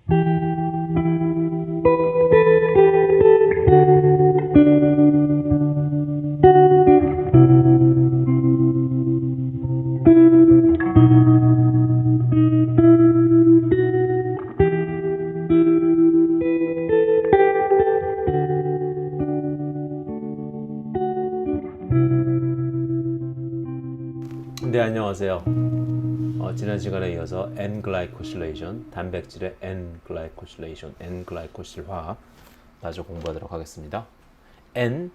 네, 안녕하세요. 지난 시간에 이어서 N-글라이코실레이션, 단백질의 N-글라이코실레이션, N-글라이코실화 마저 공부하도록 하겠습니다. N,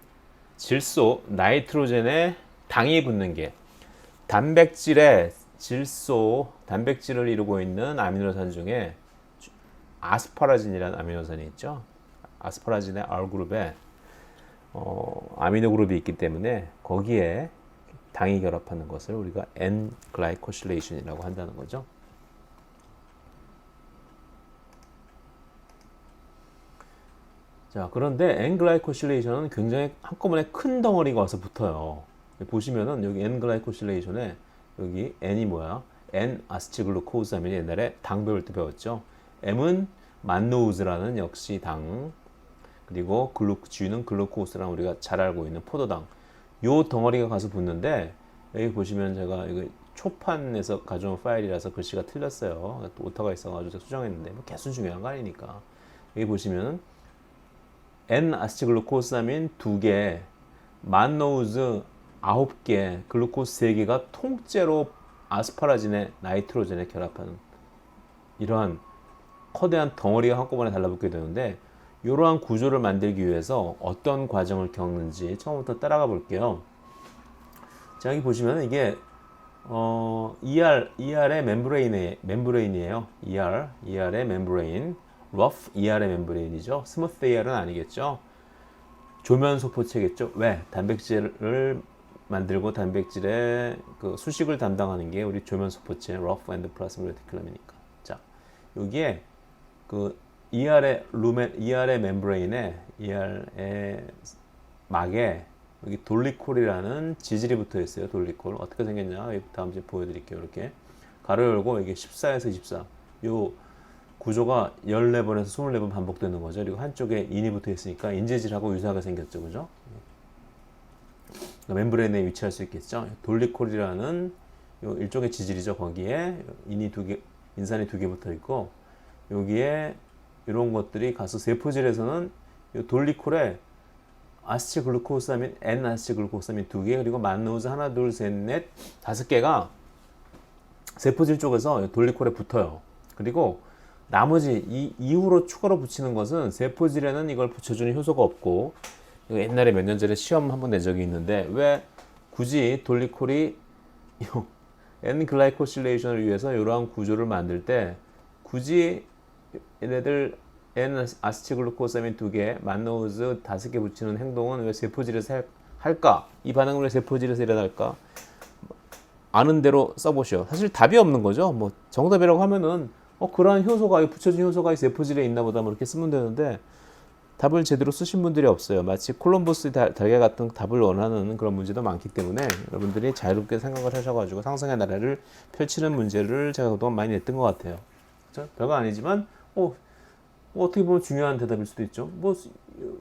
질소, 나이트로젠에 당이 붙는 게 단백질의 질소, 단백질을 이루고 있는 아미노산 중에 아스파라진이라는 아미노산이 있죠. 아스파라진의 R그룹에 아미노 그룹이 있기 때문에 거기에 당이 결합하는 것을 우리가 N-글라이코실레이션이라고 한다는 거죠. 자, 그런데 N-글라이코실레이션은 굉장히 한꺼번에 큰 덩어리가 와서 붙어요. 보시면은 여기 N-글라이코실레이션에 여기 N이 뭐야? N-아세틸글루코스 하면 옛날에 당 배울 때 배웠죠. M은 만노우즈라는 역시 당, 그리고 G는 글루코스라는 우리가 잘 알고 있는 포도당. 요 덩어리가 가서 붙는데, 여기 보시면 제가 이거 초판에서 가져온 파일이라서 글씨가 틀렸어요. 또 오타가 있어가지고 수정했는데 뭐 개수 중요한 거 아니니까. 여기 보시면 N-아세틸글루코사민 2개, 만노우즈 9개, 글루코스 3개가 통째로 아스파라진의 나이트로젠에 결합하는 이러한 커다란 덩어리가 한꺼번에 달라붙게 되는데, 이러한 구조를 만들기 위해서 어떤 과정을 겪는지 처음부터 따라가 볼게요. 자, 여기 보시면 이게 ER의 멤브레인이에요. ER의 멤브레인, rough ER의 멤브레인이죠. smooth ER은 아니겠죠. 조면 소포체겠죠. 왜? 단백질을 만들고 단백질의 그 수식을 담당하는 게 우리 조면 소포체, rough endoplasmic reticulum이니까. 자, 여기에 그 ER의 멤브레인에, ER의 막에 여기 돌리콜이라는 지질이 붙어 있어요. 돌리콜. 어떻게 생겼냐? 다음 주에 보여드릴게요. 이렇게. 가로 열고 이게 14에서 24. 요 구조가 14번에서 24번 반복되는 거죠. 그리고 한쪽에 인이 붙어 있으니까 인재질하고 유사하게 생겼죠. 그죠? 멤브레인에 위치할 수 있겠죠. 돌리콜이라는 요 일종의 지질이죠. 거기에 인산이 2개 붙어 있고, 여기에 이런 것들이 가서 세포질에서는 이 돌리콜에 아세틸글루코사민, N-아세틸글루코사민 2개, 그리고 만노우즈 하나, 둘, 셋, 넷, 5개가 세포질 쪽에서 돌리콜에 붙어요. 그리고 나머지 이후로 추가로 붙이는 것은 세포질에는 이걸 붙여주는 효소가 없고, 옛날에 몇 년 전에 시험 한번 낸 적이 있는데, 왜 굳이 돌리콜이 N-글라이코실레이션을 위해서 이러한 구조를 만들 때 굳이 얘네들 N-아세틸글루코사민 2개, 만노우즈 5개 붙이는 행동은 왜 세포질에서 할까? 이 반응은 왜 세포질에서 일어날까? 아는 대로 써보시오. 사실 답이 없는 거죠. 뭐 정답이라고 하면은 그러한 효소가, 붙여진 효소가 세포질에 있나 보다, 뭐 이렇게 쓰면 되는데, 답을 제대로 쓰신 분들이 없어요. 마치 콜럼버스 달걀 같은 답을 원하는 그런 문제도 많기 때문에 여러분들이 자유롭게 생각을 하셔가지고 상상의 나라를 펼치는 문제를 제가 그동안 많이 냈던 것 같아요. 그렇죠? 별거 아니지만 어떻게 보면 중요한 대답일 수도 있죠. 뭐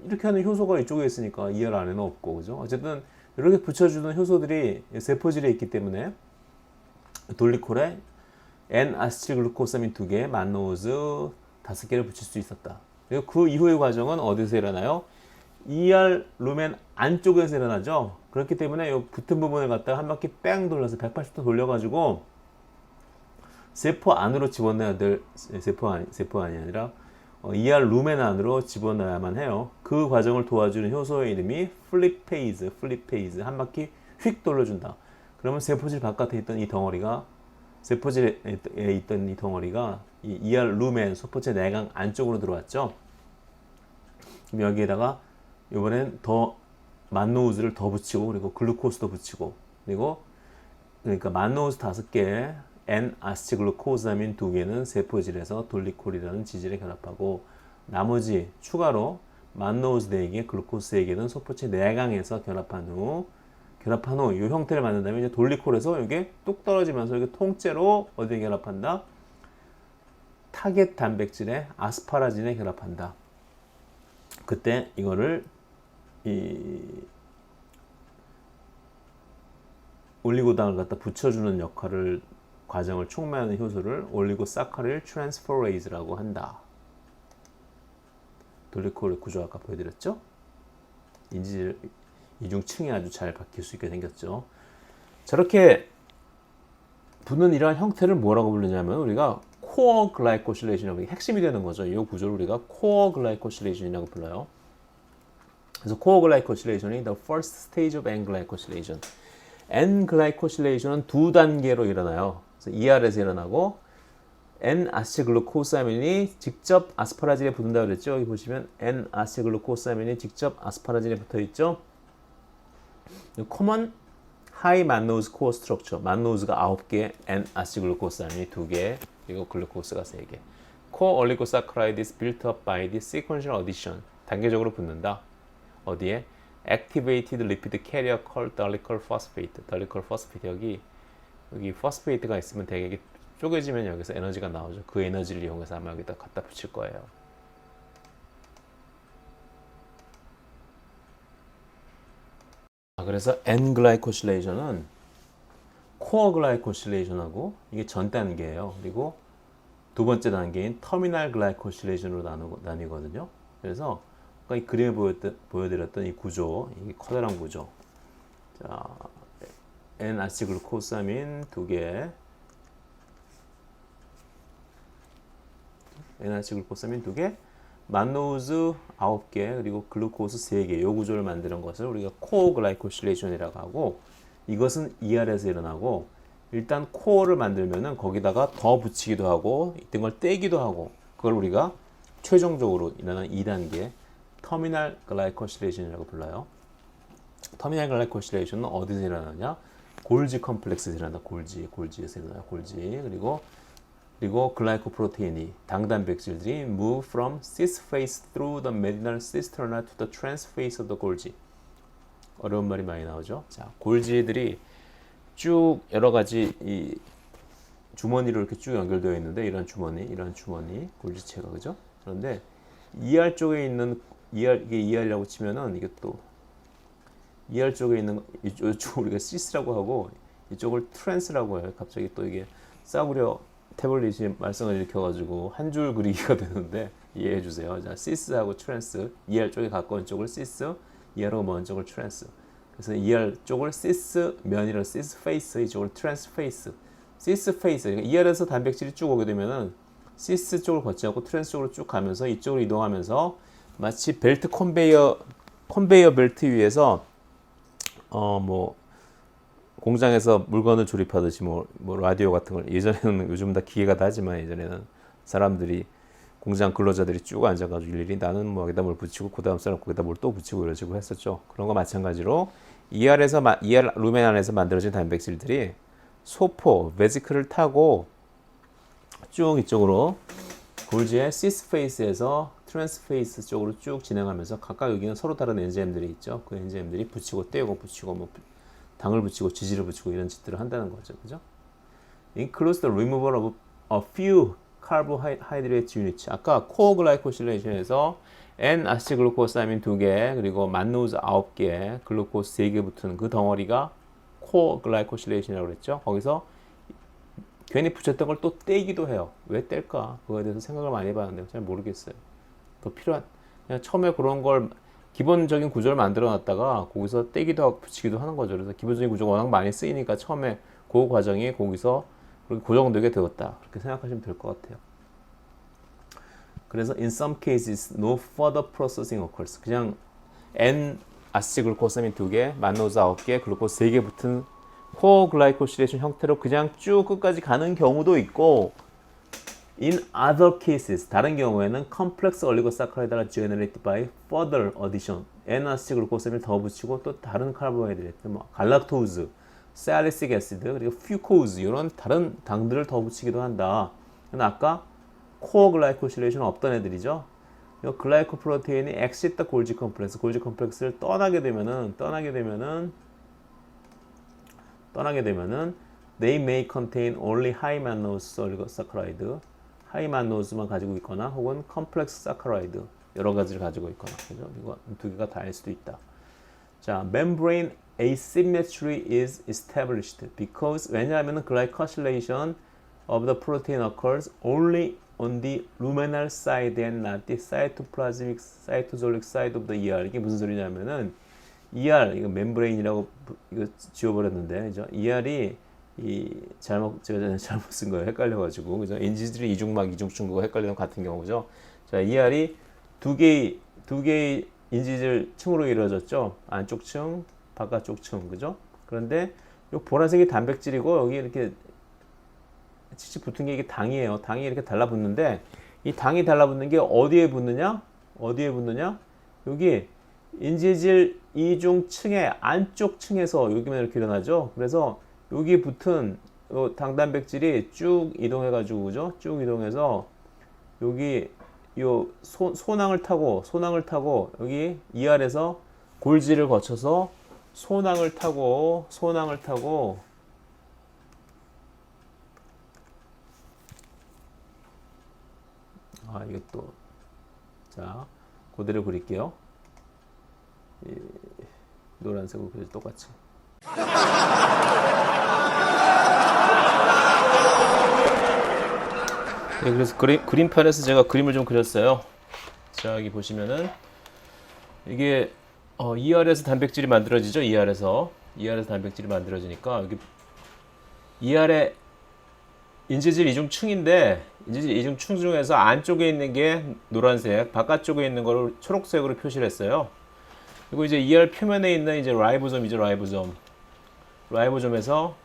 이렇게 하는 효소가 이쪽에 있으니까 ER 안에는 없고, 그죠? 어쨌든 이렇게 붙여주는 효소들이 세포질에 있기 때문에 돌리콜에 N-아세틸글루코사민 2개, 만노우즈 5개를 붙일 수 있었다. 그리고 그 이후의 과정은 어디서 일어나요? ER 루멘 안쪽에서 일어나죠. 그렇기 때문에 이 붙은 부분을 갖다가 한 바퀴 뺑 돌려서 180도 돌려가지고 세포 안으로 집어넣어야 될, 세포 안이 아니라 ER 루멘 안으로 집어넣어야만 해요. 그 과정을 도와주는 효소의 이름이 플립페이즈, 한 바퀴 휙 돌려준다. 그러면 세포질 바깥에 있던 이 덩어리가, 세포질에 있던 이 덩어리가 이 ER 루멘, 소포체 내강 안쪽으로 들어왔죠. 그럼 여기에다가 이번엔 더 만노우즈를 더 붙이고, 그리고 글루코스도 붙이고, 그리고 그러니까 만노우즈 5개, N-아세틸글루코사민 2개는 세포질에서 돌리콜이라는 지질에 결합하고, 나머지 추가로 만노우즈 4개, 글루코스 3개는 소포체 내강에서 결합한 후 이 형태를 만든다면 이제 돌리콜에서 이게 뚝 떨어지면서 이게 통째로 어디에 결합한다? 타겟 단백질에 아스파라진에 결합한다. 그때 이거를 이 올리고당을 갖다 붙여주는 역할을 과정을 촉매하는 효소를 올리고사카릴 트랜스퍼레이즈라고 한다. 돌리코의 구조 아까 보여드렸죠? 인지 이중층이 아주 잘 바뀔 수 있게 생겼죠. 저렇게 붙는 이러한 형태를 뭐라고 부르냐면 우리가 코어 글라이코실레이션이라고 핵심이 되는 거죠. 이 구조를 우리가 코어 글라이코실레이션이라고 불러요. 그래서 코어 글라이코실레이션이 the first stage of N-glycosylation. N-glycosylation은 두 단계로 일어나요. 그래서 ER에서 일어나고 N-아세틸글루코사민이 직접 아스파라진에 붙는다고 그랬죠. 여기 보시면 N-아세틸글루코사민이 직접 아스파라진에 붙어 있죠. common high mannose core structure. 만노즈가 9개, N-아세틸글루코사민이 2개, 그리고 글루코스가 3개. core oligosaccharide is built up by the sequential addition. 단계적으로 붙는다. 어디에? activated lipid carrier called dolichol phosphate. dolichol phosphate 여기 phosphate가 있으면 되게 쪼개지면 여기서 에너지가 나오죠. 그 에너지를 이용해서 아마 여기다 갖다 붙일 거예요. 그래서 N-glycosylation은 코어 글라이코실레이션하고 이게 전 단계예요. 그리고 두 번째 단계인 터미널 글라이코실레이션으로 나뉘거든요. 그래서 아까 이 그림에 보여드렸던 이 구조, 이 커다란 구조. 자, N-아세틸글루코사민 2개, N-아세틸글루코사민 2개, 만노즈 9개, 그리고 글루코스 3개. 이 구조를 만드는 것을 우리가 코어 글라이코실레이션이라고 하고, 이것은 ER에서 일어나고, 일단 코어를 만들면은 거기다가 더 붙이기도 하고, 이런 걸 떼기도 하고, 그걸 우리가 최종적으로 일어나는 2단계 터미널 글라이코실레이션이라고 불러요. 터미널 글라이코실레이션은 어디서 일어나냐? 골지 컴플렉스에서 일어난다. 골지에서 일어나요. 골지. 그리고 글라이코프로테인이 당 단백질들이 move from cis phase through the medial cisterna to the trans phase of the Golgi. 어려운 말이 많이 나오죠. 자, 골지들이 쭉 여러 가지 이 주머니로 이렇게 쭉 연결되어 있는데 이런 주머니, 골지체가 그죠? 그런데 ER 쪽에 있는 이게 ER이라고 치면은 이게 또 ER 쪽에 있는 이쪽 우리가 시스라고 하고 이쪽을 트랜스라고 해요. 갑자기 또 이게 싸구려 태블릿이 말썽을 일으켜가지고 한 줄 그리기가 되는데 이해해 주세요. 자, 시스하고 트랜스, ER 쪽에 가까운 쪽을 시스, ER하고 먼 쪽을 트랜스. 그래서 ER 쪽을 시스 면이라 시스 페이스, 이쪽을 트랜스 페이스. 시스 페이스, 그러니까 ER에서 단백질이 쭉 오게 되면은 시스 쪽을 거치하고 트랜스 쪽으로 쭉 가면서 이쪽으로 이동하면서 마치 벨트 컨베이어 벨트 위에서 뭐 공장에서 물건을 조립하듯이 뭐 라디오 같은 걸 예전에는 요즘 다 기계가 다 하지만 예전에는 사람들이 공장 근로자들이 쭉 앉아가지고 일일이 나는 뭐 여기다 뭘 붙이고 그 다음 사람 거기다 뭘 또 붙이고 이러시고 했었죠. 그런 거 마찬가지로 ER 루멘 안에서 만들어진 단백질들이 소포, 베지클을 타고 쭉 이쪽으로 골지의 시스 페이스에서 트랜스 페이스 쪽으로 쭉 진행하면서 각각 여기는 서로 다른 엔자임들이 있죠. 그 엔자임들이 붙이고 떼고 붙이고 뭐 당을 붙이고 지지를 붙이고 이런 짓들을 한다는 거죠. 그죠? Includes the removal of a few carbohydrate units. 아까 코어 글라이코실레이션에서 N-아세틸글루코사민 2개, 그리고 만노즈 9개, 글루코스 3개 붙은 그 덩어리가 코어 글라이코실레이션이라고 그랬죠. 거기서 괜히 붙였던 걸 또 떼기도 해요. 왜 뗄까? 그거에 대해서 생각을 많이 해봤는데 잘 모르겠어요. 더 필요한, 그냥 처음에 그런 걸 기본적인 구조를 만들어 놨다가 거기서 떼기도 하고 붙이기도 하는 거죠. 그래서 기본적인 구조가 워낙 많이 쓰이니까 처음에 그 과정이 거기서 고정되게 되었다. 그렇게 생각하시면 될 것 같아요. 그래서 in some cases no further processing occurs. 그냥 N-아세틸글루코사민 2개, 만노즈 9개, 글루코스 3개 붙은 코어 글라이코실레이션 형태로 그냥 쭉 끝까지 가는 경우도 있고 in other cases, 다른 경우에는 complex oligosaccharide가 generated by further addition, N-아세틸글루코사민을 더 붙이고 또 다른 카보하이드레이트, 뭐 갈락토즈, 살리식 애시드, 그리고 퓨코즈 이런 다른 당들을 더 붙이기도 한다. 근데 아까 코어 글라이코실레이션은 없던 애들이죠. 이 글라이코프로테인이 exit the 골지 컴플렉스를 떠나게 되면은 they may contain only high mannose oligosaccharide, 하이 만노즈만 가지고 있거나 혹은 컴플렉스 사카라이드 여러 가지를 가지고 있거나 그죠? 이거 두 개가 다일 수도 있다. 자, membrane asymmetry is established because 왜냐하면 glycosylation of the protein occurs only on the luminal side and not the cytoplasmic cytosolic side of the ER. 이게 무슨 소리냐면은 ER 이거 멤브레인이라고 이거 지워버렸는데 그죠? ER이 제가 잘못 쓴 거예요. 헷갈려가지고 그죠? 인지질이 이중막 이중층 그거 헷갈리는 같은 경우죠. 자, ER이 두 개의 인지질 층으로 이루어졌죠. 안쪽 층, 바깥쪽 층, 그죠? 그런데 이 보라색이 단백질이고 여기 이렇게 칙칙 붙은 게 이게 당이에요. 당이 이렇게 달라붙는데 이 당이 달라붙는 게 어디에 붙느냐? 어디에 붙느냐? 여기 인지질 이중 층의 안쪽 층에서 여기만 이렇게 일어나죠. 그래서 여기 붙은 당 단백질이 쭉 이동해가지고 그죠? 쭉 이동해서 여기 요 소낭을 타고 여기 ER에서 골지를 거쳐서 소낭을 타고 이게 또 자 그대로 그릴게요. 노란색으로 그려 똑같이. 네, 그래서 그림판에서 제가 그림을 좀 그렸어요. 자, 여기 보시면은 이게 ER에서 단백질이 만들어지죠. ER에서 단백질이 만들어지니까 여기 ER의 인지질 이중층인데 인지질 이중층 중에서 안쪽에 있는 게 노란색, 바깥쪽에 있는 거를 초록색으로 표시를 했어요. 그리고 이제 ER 표면에 있는 이제 라이보솜이죠. 라이보솜에서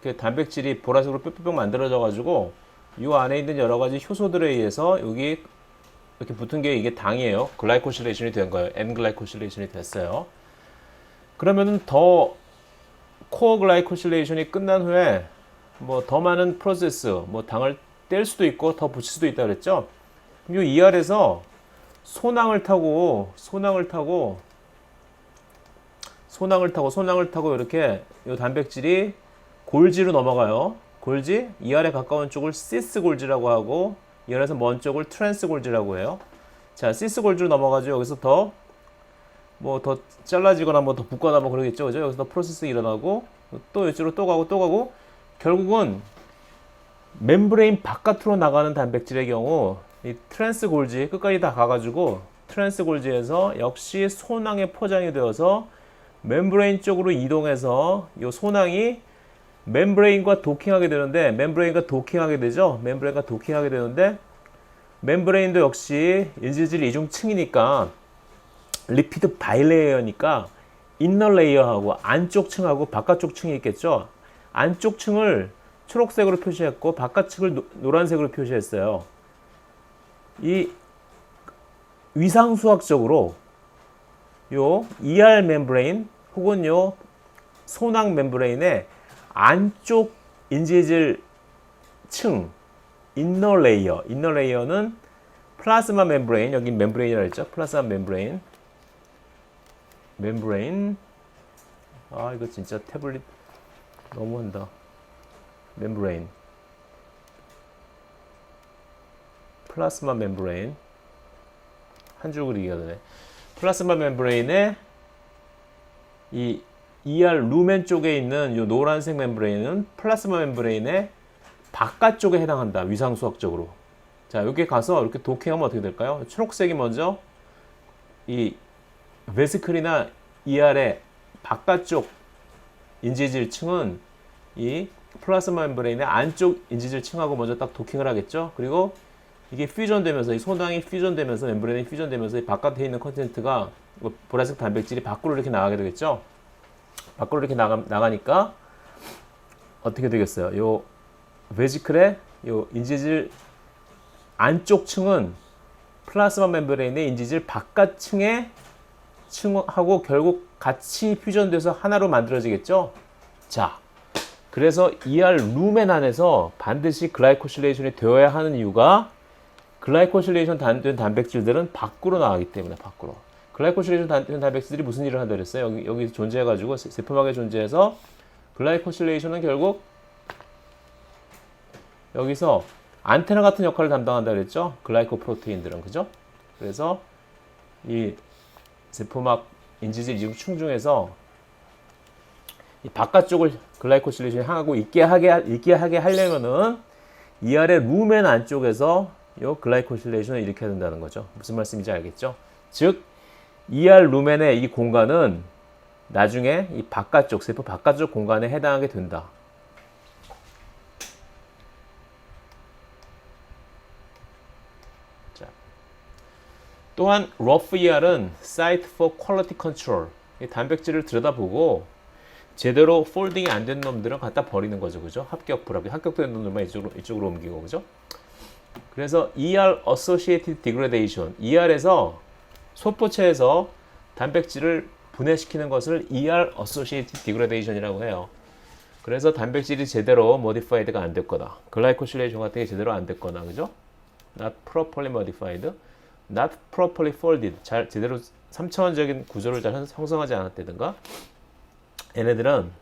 그 단백질이 보라색으로 뿅뿅뿅 만들어져 가지고 이 안에 있는 여러 가지 효소들에 의해서 여기 이렇게 붙은 게 이게 당이에요. 글라이코실레이션이 된 거예요. N-글라이코실레이션이 됐어요. 그러면은 더 코어 글라이코실레이션이 끝난 후에 뭐 더 많은 프로세스, 뭐 당을 뗄 수도 있고 더 붙일 수도 있다 그랬죠. 이 ER에서 소낭을 타고 이렇게 이 단백질이 골지로 넘어가요. 골지, ER에 가까운 쪽을 시스 골지라고 하고 ER에서 먼 쪽을 트랜스 골지라고 해요. 자, 시스 골지로 넘어가죠. 여기서 더 잘라지거나 뭐 더 붓거나 뭐 그러겠죠. 그죠? 여기서 더 프로세스 일어나고 또 이쪽으로 또 가고 결국은 멤브레인 바깥으로 나가는 단백질의 경우 이 트랜스 골지 끝까지 다 가가지고 트랜스 골지에서 역시 소낭에 포장이 되어서 멤브레인 쪽으로 이동해서 이 소낭이 멤브레인과 도킹하게 되는데 멤브레인도 역시 인지질 이중층이니까 리피드 바이레이어니까 인너 레이어하고 안쪽 층하고 바깥쪽 층이 있겠죠. 안쪽 층을 초록색으로 표시했고 바깥 층을 노란색으로 표시했어요. 이 위상수학적으로 요 ER 멤브레인 혹은 요 소낭 멤브레인의 안쪽 인지질 층 인너 레이어는 플라즈마 멤브레인, 여기 멤브레인이라고 했죠. 플라즈마 멤브레인. 이거 진짜 태블릿 너무한다. 멤브레인. 플라즈마 멤브레인. 한 줄 그리기가 되네. 플라즈마 멤브레인의 이 ER 루멘 쪽에 있는 이 노란색 멤브레인은 플라즈마 멤브레인의 바깥쪽에 해당한다. 위상수학적으로. 자, 여기 가서 이렇게 도킹하면 어떻게 될까요? 초록색이 먼저 이 베시클이나 ER의 바깥쪽 인지질 층은 이 플라즈마 멤브레인의 안쪽 인지질 층하고 먼저 딱 도킹을 하겠죠. 그리고 이게 퓨전되면서 이 소낭이 퓨전되면서 멤브레인이 퓨전되면서 이 바깥에 있는 컨텐츠가 보라색 단백질이 밖으로 이렇게 나가게 되겠죠. 밖으로 이렇게 나가니까 어떻게 되겠어요? 요 베지클의 요 인지질 안쪽 층은 플라즈마 멤브레인의 인지질 바깥 층의 층하고 결국 같이 퓨전돼서 하나로 만들어지겠죠. 자, 그래서 ER 루멘 안에서 반드시 글라이코실레이션이 되어야 하는 이유가 글라이코실레이션 된 단백질들은 밖으로 나가기 때문에 밖으로. 글라이코실레이션 된 단백질들이 무슨 일을 한다 그랬어요? 여기 존재해가지고 세포막에 존재해서 글라이코실레이션은 결국 여기서 안테나 같은 역할을 담당한다 그랬죠? 글라이코프로테인들은 그죠? 그래서 이 세포막 인지질 이중충 중에서 이 바깥쪽을 글라이코실레이션이 향하고 있게 하게 하려면은 이 아래 루멘 안쪽에서 이 글라이코실레이션을 일으켜야 된다는 거죠. 무슨 말씀인지 알겠죠? 즉 ER 루멘의 이 공간은 나중에 이 바깥쪽 세포 바깥쪽 공간에 해당하게 된다. 자, 또한 rough ER은 site for quality control. 이 단백질을 들여다보고 제대로 폴딩이 안 된 놈들은 갖다 버리는 거죠, 그죠? 합격, 불합격, 합격된 놈들만 이쪽으로 옮기고, 그죠? 그래서 ER associated degradation, ER에서 소포체에서 단백질을 분해시키는 것을 ER associated degradation이라고 해요. 그래서 단백질이 제대로 modified가 안 됐거나, 글라이코실레이션 같은 게 제대로 안 됐거나, 그죠? Not properly modified, not properly folded, 제대로 3차원적인 구조를 잘 형성하지 않았다든가, 얘네들은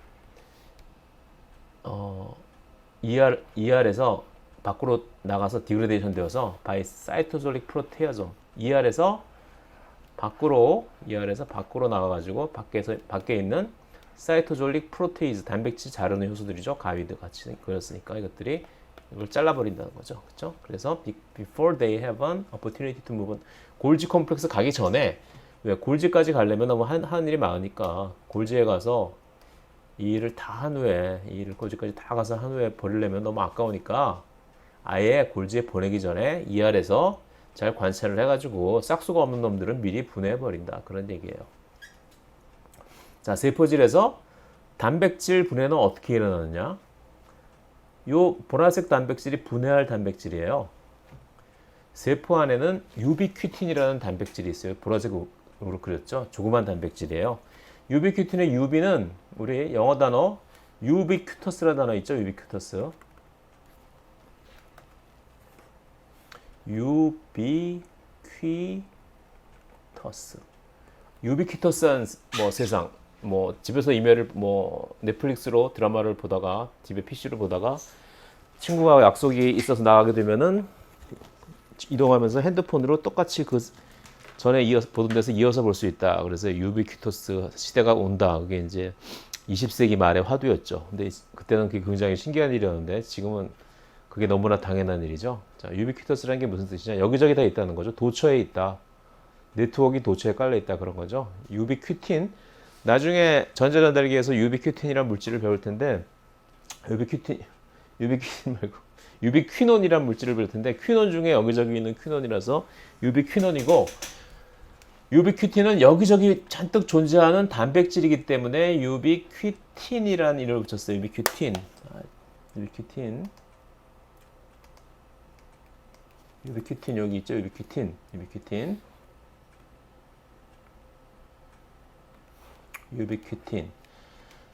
ER에서 밖으로 나가서 디그레데이션 되어서 by cytosolic proteasome, ER에서 밖으로 나가가지고 밖에 있는 사이토졸릭 프로테이즈, 단백질 자르는 효소들이죠. 가위드 같이 그렸으니까 이것들이 이걸 잘라버린다는 거죠. 그렇죠? 그래서 before they have an opportunity to move on, 골지 컴플렉스 가기 전에, 왜 골지까지 가려면 너무 하는 일이 많으니까 골지에 가서 이 일을 다 한 후에, 이 일을 골지까지 다 가서 한 후에 버리려면 너무 아까우니까 아예 골지에 보내기 전에 ER에서 잘 관찰을 해가지고 싹수가 없는 놈들은 미리 분해해버린다. 그런 얘기예요. 자, 세포질에서 단백질 분해는 어떻게 일어나느냐? 요 보라색 단백질이 분해할 단백질이에요. 세포 안에는 유비큐틴이라는 단백질이 있어요. 보라색으로 그렸죠? 조그만 단백질이에요. 유비큐틴의 유비는 우리 영어 단어 유비큐터스라는 단어 있죠? 유비큐터스. 유비퀴터스. 유비퀴터스한 뭐 세상, 뭐 집에서 이메일을 뭐 넷플릭스로 드라마를 보다가 집에 PC로 보다가 친구가 약속이 있어서 나가게 되면은 이동하면서 핸드폰으로 똑같이 그 전에 보던 데서 이어서 볼 수 있다. 그래서 유비퀴터스 시대가 온다. 그게 이제 20세기 말의 화두였죠. 근데 그때는 그게 굉장히 신기한 일이었는데 지금은 그게 너무나 당연한 일이죠. 자, 유비퀴터스라는 게 무슨 뜻이냐? 여기저기 다 있다는 거죠. 도처에 있다. 네트워크가 도처에 깔려 있다 그런 거죠. 유비큐틴. 나중에 전자전달기에서 유비큐틴이라는 물질을 배울 텐데 유비큐틴 말고 유비퀴논이라는 물질을 배울 텐데 퀴논 중에 여기저기 있는 퀴논이라서 유비퀴논이고, 유비큐틴은 여기저기 잔뜩 존재하는 단백질이기 때문에 유비퀴틴이라는 이름을 붙였어요. 유비큐틴. 유비큐틴 여기 있죠. 유비큐틴.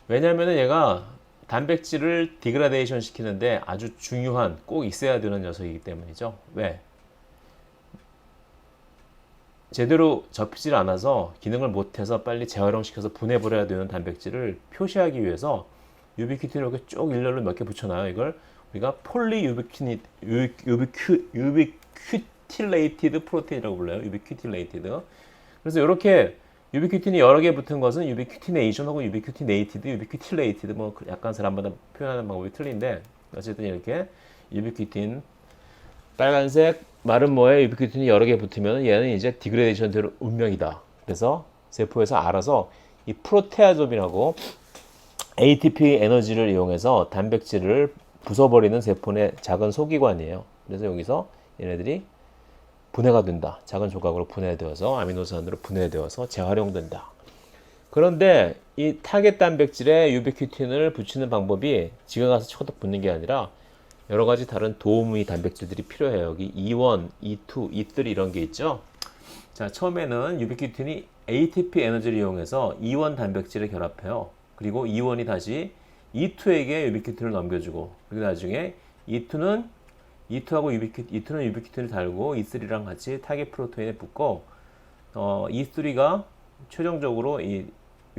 왜냐면은 얘가 단백질을 디그라데이션 시키는데 아주 중요한, 꼭 있어야 되는 녀석이기 때문이죠. 왜? 제대로 접히질 않아서 기능을 못해서 빨리 재활용시켜서 분해버려야 되는 단백질을 표시하기 위해서 유비큐틴을 이렇게 쭉 일렬로 몇 개 붙여놔요. 이걸 우리가 유비큐틸레이티드 프로테인이라고 불러요. 유비큐틸레이티드. 그래서 이렇게 유비큐틴이 여러 개 붙은 것은 유비큐티네이션 혹은 유비큐티네이티드, 유비큐틸레이티드, 뭐 약간 사람마다 표현하는 방법이 틀린데 어쨌든 이렇게 유비큐틴 빨간색 마른 모에 유비큐틴이 여러 개 붙으면 얘는 이제 디그레데이션 될 운명이다. 그래서 세포에서 알아서 이 프로테아좀이라고 ATP 에너지를 이용해서 단백질을 부숴버리는 세포의 작은 소기관이에요. 그래서 여기서 얘네들이 분해가 된다. 작은 조각으로 분해되어서 아미노산으로 분해되어서 재활용된다. 그런데 이 타겟 단백질에 유비큐틴을 붙이는 방법이 지가 가서 쳐도 붙는 게 아니라 여러 가지 다른 도우미 단백질들이 필요해요. 여기 E1, E2, E3 이런 게 있죠. 자, 처음에는 유비큐틴이 ATP 에너지를 이용해서 E1 단백질을 결합해요. 그리고 E1이 다시 E2에게 유비큐틴을 넘겨주고, 그리고 나중에 E2는 유비큐틴을 달고 E3랑 같이 타겟 프로테인에 붙고, E3가 최종적으로 이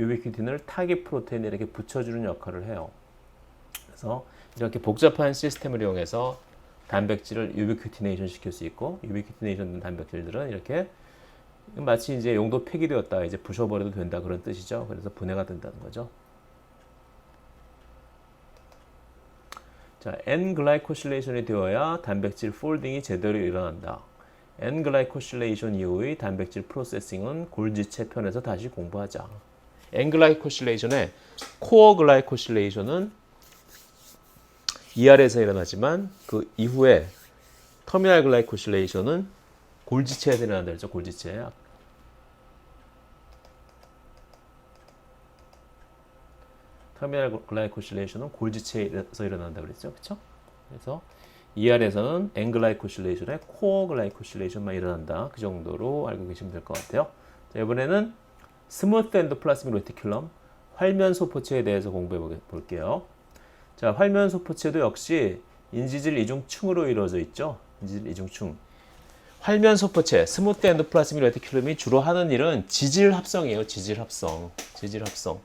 유비큐틴을 타겟 프로테인에 이렇게 붙여주는 역할을 해요. 그래서 이렇게 복잡한 시스템을 이용해서 단백질을 유비큐티네이션 시킬 수 있고, 유비큐티네이션 된 단백질들은 이렇게 마치 이제 용도 폐기되었다, 이제 부셔버려도 된다, 그런 뜻이죠. 그래서 분해가 된다는 거죠. 자, N-글라이코실레이션이 되어야 단백질 폴딩이 제대로 일어난다. N-글라이코실레이션 이후의 단백질 프로세싱은 골지체 편에서 다시 공부하자. N-글라이코실레이션의 코어 글라이코실레이션은 ER에서 일어나지만 그 이후에 터미널 글라이코실레이션은 골지체에서 일어난다 그랬죠. 골지체. 터미널 글라이코실레이션은 골지체에서 일어난다 그랬죠. 그렇죠? 그래서 ER에서는 N-글라이코실레이션의 코어 글라이코실레이션만 일어난다. 그 정도로 알고 계시면 될 것 같아요. 자, 이번에는 스무트 엔도플라스믹 레티큘럼, 활면 소포체에 대해서 공부해 볼게요. 자, 활면 소포체도 역시 인지질 이중층으로 이루어져 있죠. 인지질 이중층. 활면 소포체, 스무트 엔도플라스믹 레티큘럼이 주로 하는 일은 지질 합성이에요. 지질 합성. 지질 합성.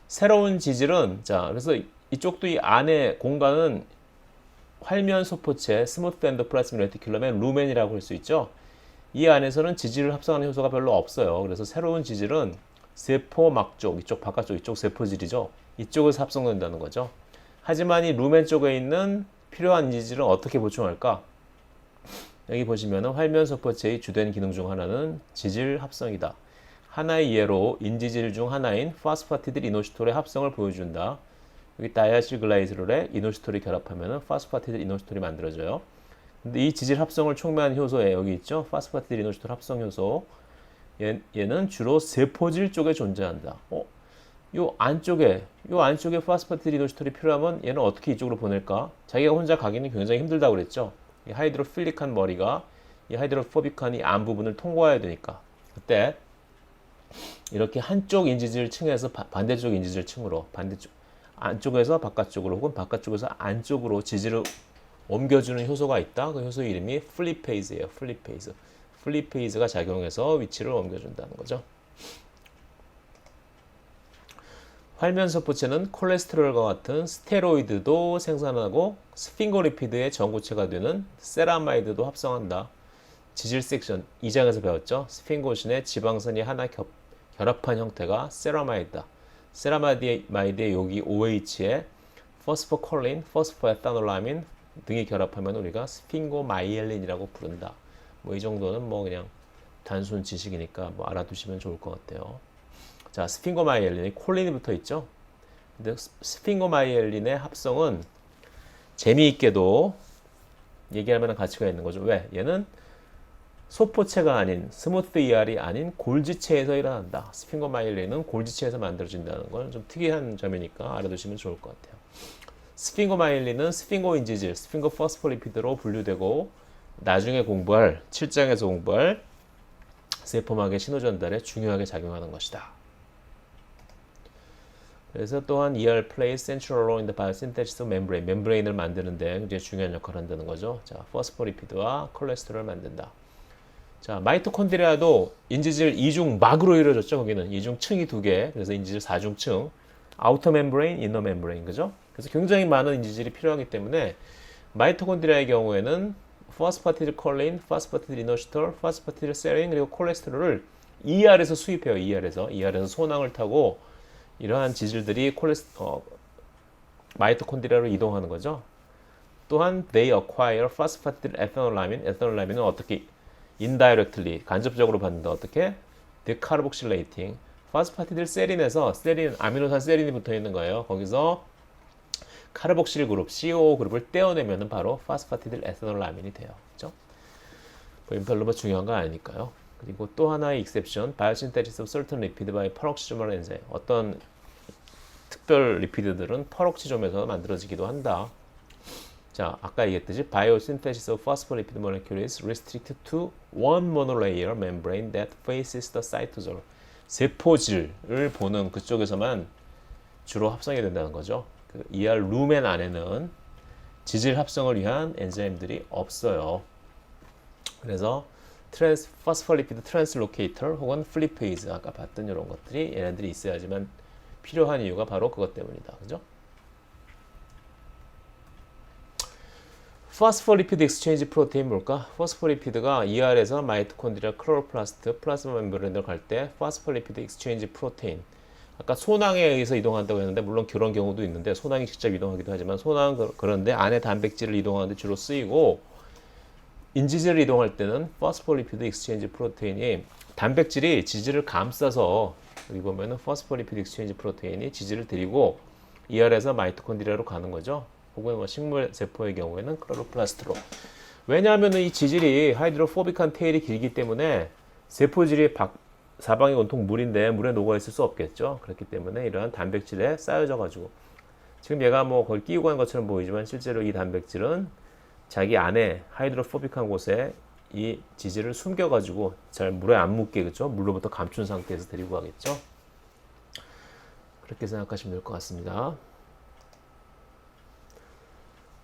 새로운 지질은, 자, 그래서 이쪽도 이 안에 공간은 활면 소포체, 스무트 엔도플라스믹 레티큘럼의 루멘이라고 할 수 있죠. 이 안에서는 지질을 합성하는 효소가 별로 없어요. 그래서 새로운 지질은 세포막 쪽, 이쪽 바깥쪽, 이쪽 세포질이죠. 이쪽에서 합성된다는 거죠. 하지만 이 루멘 쪽에 있는 필요한 지질은 어떻게 보충할까? 여기 보시면 활면 소포체의 주된 기능 중 하나는 지질 합성이다. 하나의 예로 인지질 중 하나인 파스파티딜 이노시톨의 합성을 보여준다. 여기 다이아실글라이스롤에 이노시톨이 결합하면 파스파티딜 이노시톨이 만들어져요. 근데 이 지질 합성을 촉매하는 효소에 여기 있죠. 파스파티딜 이노시톨 합성 효소. 얘는 주로 세포질 쪽에 존재한다. 요 안쪽에 파스파티딜 이노시톨이 필요하면 얘는 어떻게 이쪽으로 보낼까? 자기가 혼자 가기는 굉장히 힘들다고 그랬죠. 이 하이드로필릭한 머리가 이 하이드로포빅한 이 안 부분을 통과해야 되니까. 그때 이렇게 한쪽 인지질 층에서 반대쪽 인지질 층으로, 반대쪽 안쪽에서 바깥쪽으로 혹은 바깥쪽에서 안쪽으로 지질을 옮겨주는 효소가 있다. 그 효소 이름이 플리페이즈예요. 플리페이즈. 플리페이즈가 작용해서 위치를 옮겨준다는 거죠. 활면 소포체는 콜레스테롤과 같은 스테로이드도 생산하고 스핑고리피드의 전구체가 되는 세라마이드도 합성한다. 지질 섹션 2장에서 배웠죠. 스핑고신의 지방선이 하나 결합한 형태가 세라마이드다. 세라마이드의 여기 OH에 포스포콜린, 포스포에탄올라민 등이 결합하면 우리가 스핑고마이엘린이라고 부른다. 뭐 이 정도는 뭐 그냥 단순 지식이니까 뭐 알아두시면 좋을 것 같아요. 자, 스핑고마이엘린이 콜린이 붙어 있죠. 근데 스핑고마이엘린의 합성은 재미있게도 얘기할 만한 가치가 있는 거죠. 왜? 얘는 소포체가 아닌, 스무트 ER이 아닌 골지체에서 일어난다. 스핑고마이엘린은 골지체에서 만들어진다는 건 좀 특이한 점이니까 알아두시면 좋을 것 같아요. 스핑고마이엘린은 스핑고인지질, 스핑고포스포리피드로 분류되고 나중에 공부할, 7장에서 공부할 세포막의 신호전달에 중요하게 작용하는 것이다. 그래서 또한 ER plays central role in the biosynthesis of membrane. 멤브레인을 만드는데 굉장히 중요한 역할을 한다는 거죠. 자, 포스포리피드와 콜레스테롤을 만든다. 자, 마이토콘드리아도 인지질 이중막으로 이루어졌죠. 거기는 이중층이 2개. 그래서 인지질 4중층. 아우터 멤브레인, 이너 멤브레인. 그죠? 그래서 굉장히 많은 인지질이 필요하기 때문에 마이토콘드리아의 경우에는 포스파티딜 콜린, 포스파티딜 이노시톨, 포스파티딜 세린 그리고 콜레스테롤을 ER에서 수입해요. ER에서 소낭을 타고 이러한 지질들이 마이토콘드리아로 이동하는 거죠. 또한 they acquire phosphatidylethanolamine. 에탄올라민은 어떻게 indirectly 간접적으로 받는다. 어떻게? decarboxylating. 포스파티딜세린에서 세린 아미노산 세린이 붙어 있는 거예요. 거기서 카르복실 그룹, CO 그룹을 떼어내면 바로 파스파티딜 에탄올라민이 돼요. 그죠? 별로 뭐 중요한 건 아니니까요. 그리고 또 하나의 exception, biosynthesis of certain lipid by peroxisomal enzyme. 어떤 특별 리피드들은 페록시솜에서 만들어지기도 한다. 자, 아까 얘기했듯이 biosynthesis of phospholipid molecule is restricted to one monolayer membrane that faces the cytosol. 세포질을 보는 그쪽에서만 주로 합성이 된다는 거죠. 그 ER 루멘 안에는 지질 합성을 위한 엔자임들이 없어요. 그래서 포스폴리피드 트랜스로케이터 혹은 플리페이즈 아까 봤던 이런 것들이 얘네들이 있어야지만 필요한 이유가 바로 그것 때문이다. 그죠? 포스포리피드 익스체인지 프로테인 뭘까? 포스포리피드가 ER에서 마이토콘드리아 클로로플라스트 플라즈마 멤브레인으로 갈 때 포스포리피드 익스체인지 프로테인. 아까 소낭에 의해서 이동한다고 했는데 물론 그런 경우도 있는데 소낭이 직접 이동하기도 하지만 소낭은 그런데 안에 단백질을 이동하는데 주로 쓰이고 인지질을 이동할 때는 포스포리피드 익스체인지 프로테인이 단백질이 지질을 감싸서 여기 보면은 포스포리피드 익스체인지 프로테인이 지질을 들이고 ER에서 마이토콘드리아로 가는 거죠. 혹은 뭐 식물 세포의 경우에는 클로로플라스트로. 왜냐하면 이 지질이 하이드로포빅한 테일이 길기 때문에 세포질이 사방이 온통 물인데 물에 녹아 있을 수 없겠죠. 그렇기 때문에 이러한 단백질에 쌓여져 가지고 지금 얘가 뭐 거기 끼고 간 것처럼 보이지만 실제로 이 단백질은 자기 안에 하이드로포빅한 곳에 이 지질을 숨겨 가지고 잘 물에 안 묻게, 그렇죠? 물로부터 감춘 상태에서 데리고 가겠죠. 그렇게 생각하시면 될 것 같습니다.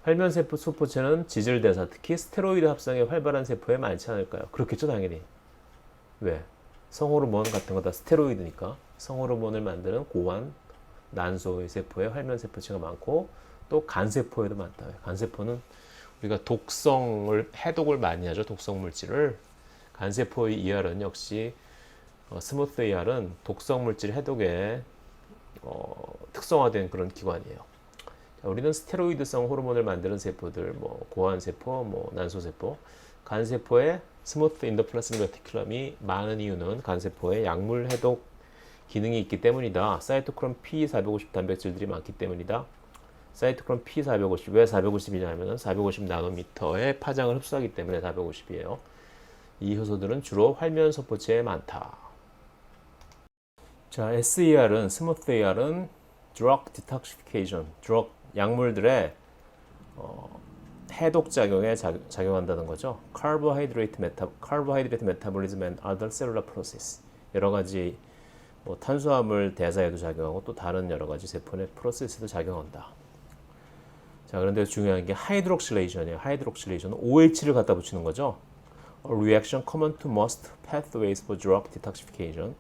활면세포 소포체는 지질대사, 특히 스테로이드 합성이 활발한 세포에 많지 않을까요? 그렇겠죠, 당연히. 왜? 성호르몬 같은 거 다 스테로이드니까. 성호르몬을 만드는 고환, 난소의 세포에 활면세포체가 많고 또 간세포에도 많다. 간세포는 우리가 해독을 많이 하죠. 독성 물질을. 간세포의 ER은 역시 스무스 ER은 독성 물질 해독에 특성화된 그런 기관이에요. 우리는 스테로이드성 호르몬을 만드는 세포들, 뭐 고환세포, 뭐 난소세포, 간세포에 스무스 인더플라스미 레티큘럼이 많은 이유는 간세포에 약물 해독 기능이 있기 때문이다. 사이토크롬 P450 단백질들이 많기 때문이다. 사이토크롬 P450, 왜 450이냐 하면은 450 나노미터의 파장을 흡수하기 때문에 450이에요. 이 효소들은 주로 활면세포체에 많다. 자, SER은, 스무스 ER은 drug detoxification, 약물들의 해독 작용에 작용한다는 거죠. carbohydrate metabolism and other cellular process. 여러 가지 뭐 탄수화물 대사에도 작용하고 또 다른 여러 가지 세포 내 프로세스도 작용한다. 자, 그런데 중요한 게 하이드록실레이션이에요. 하이드록실레이션은 OH를 갖다 붙이는 거죠. A reaction common to most pathways for drug detoxification.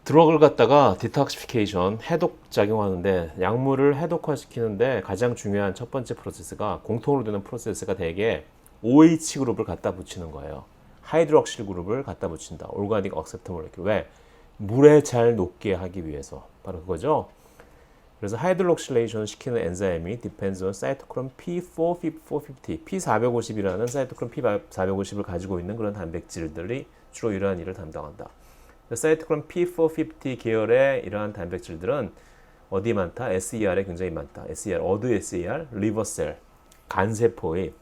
드럭을 갖다가 디톡시피케이션, 해독 작용하는데 약물을 해독화시키는데 가장 중요한 첫 번째 프로세스가 공통으로 되는 프로세스가 대개 OH 그룹을 갖다 붙이는 거예요. 하이드록실 그룹을 갖다 붙인다. Organic Acceptor Molecule. 왜? 물에 잘 녹게 하기 위해서. 바로 그거죠. 그래서 하이드록실레이션 시키는 엔자임이 depends on cytochrome P450, P450이라는 사이토크롬 P450을 가지고 있는 그런 단백질들이 주로 이러한 일을 담당한다. 사이토크롬 P450 계열의 이러한 단백질들은 어디 많다? SER에 굉장히 많다. SER, 어드 SER, 리버셀, 간세포의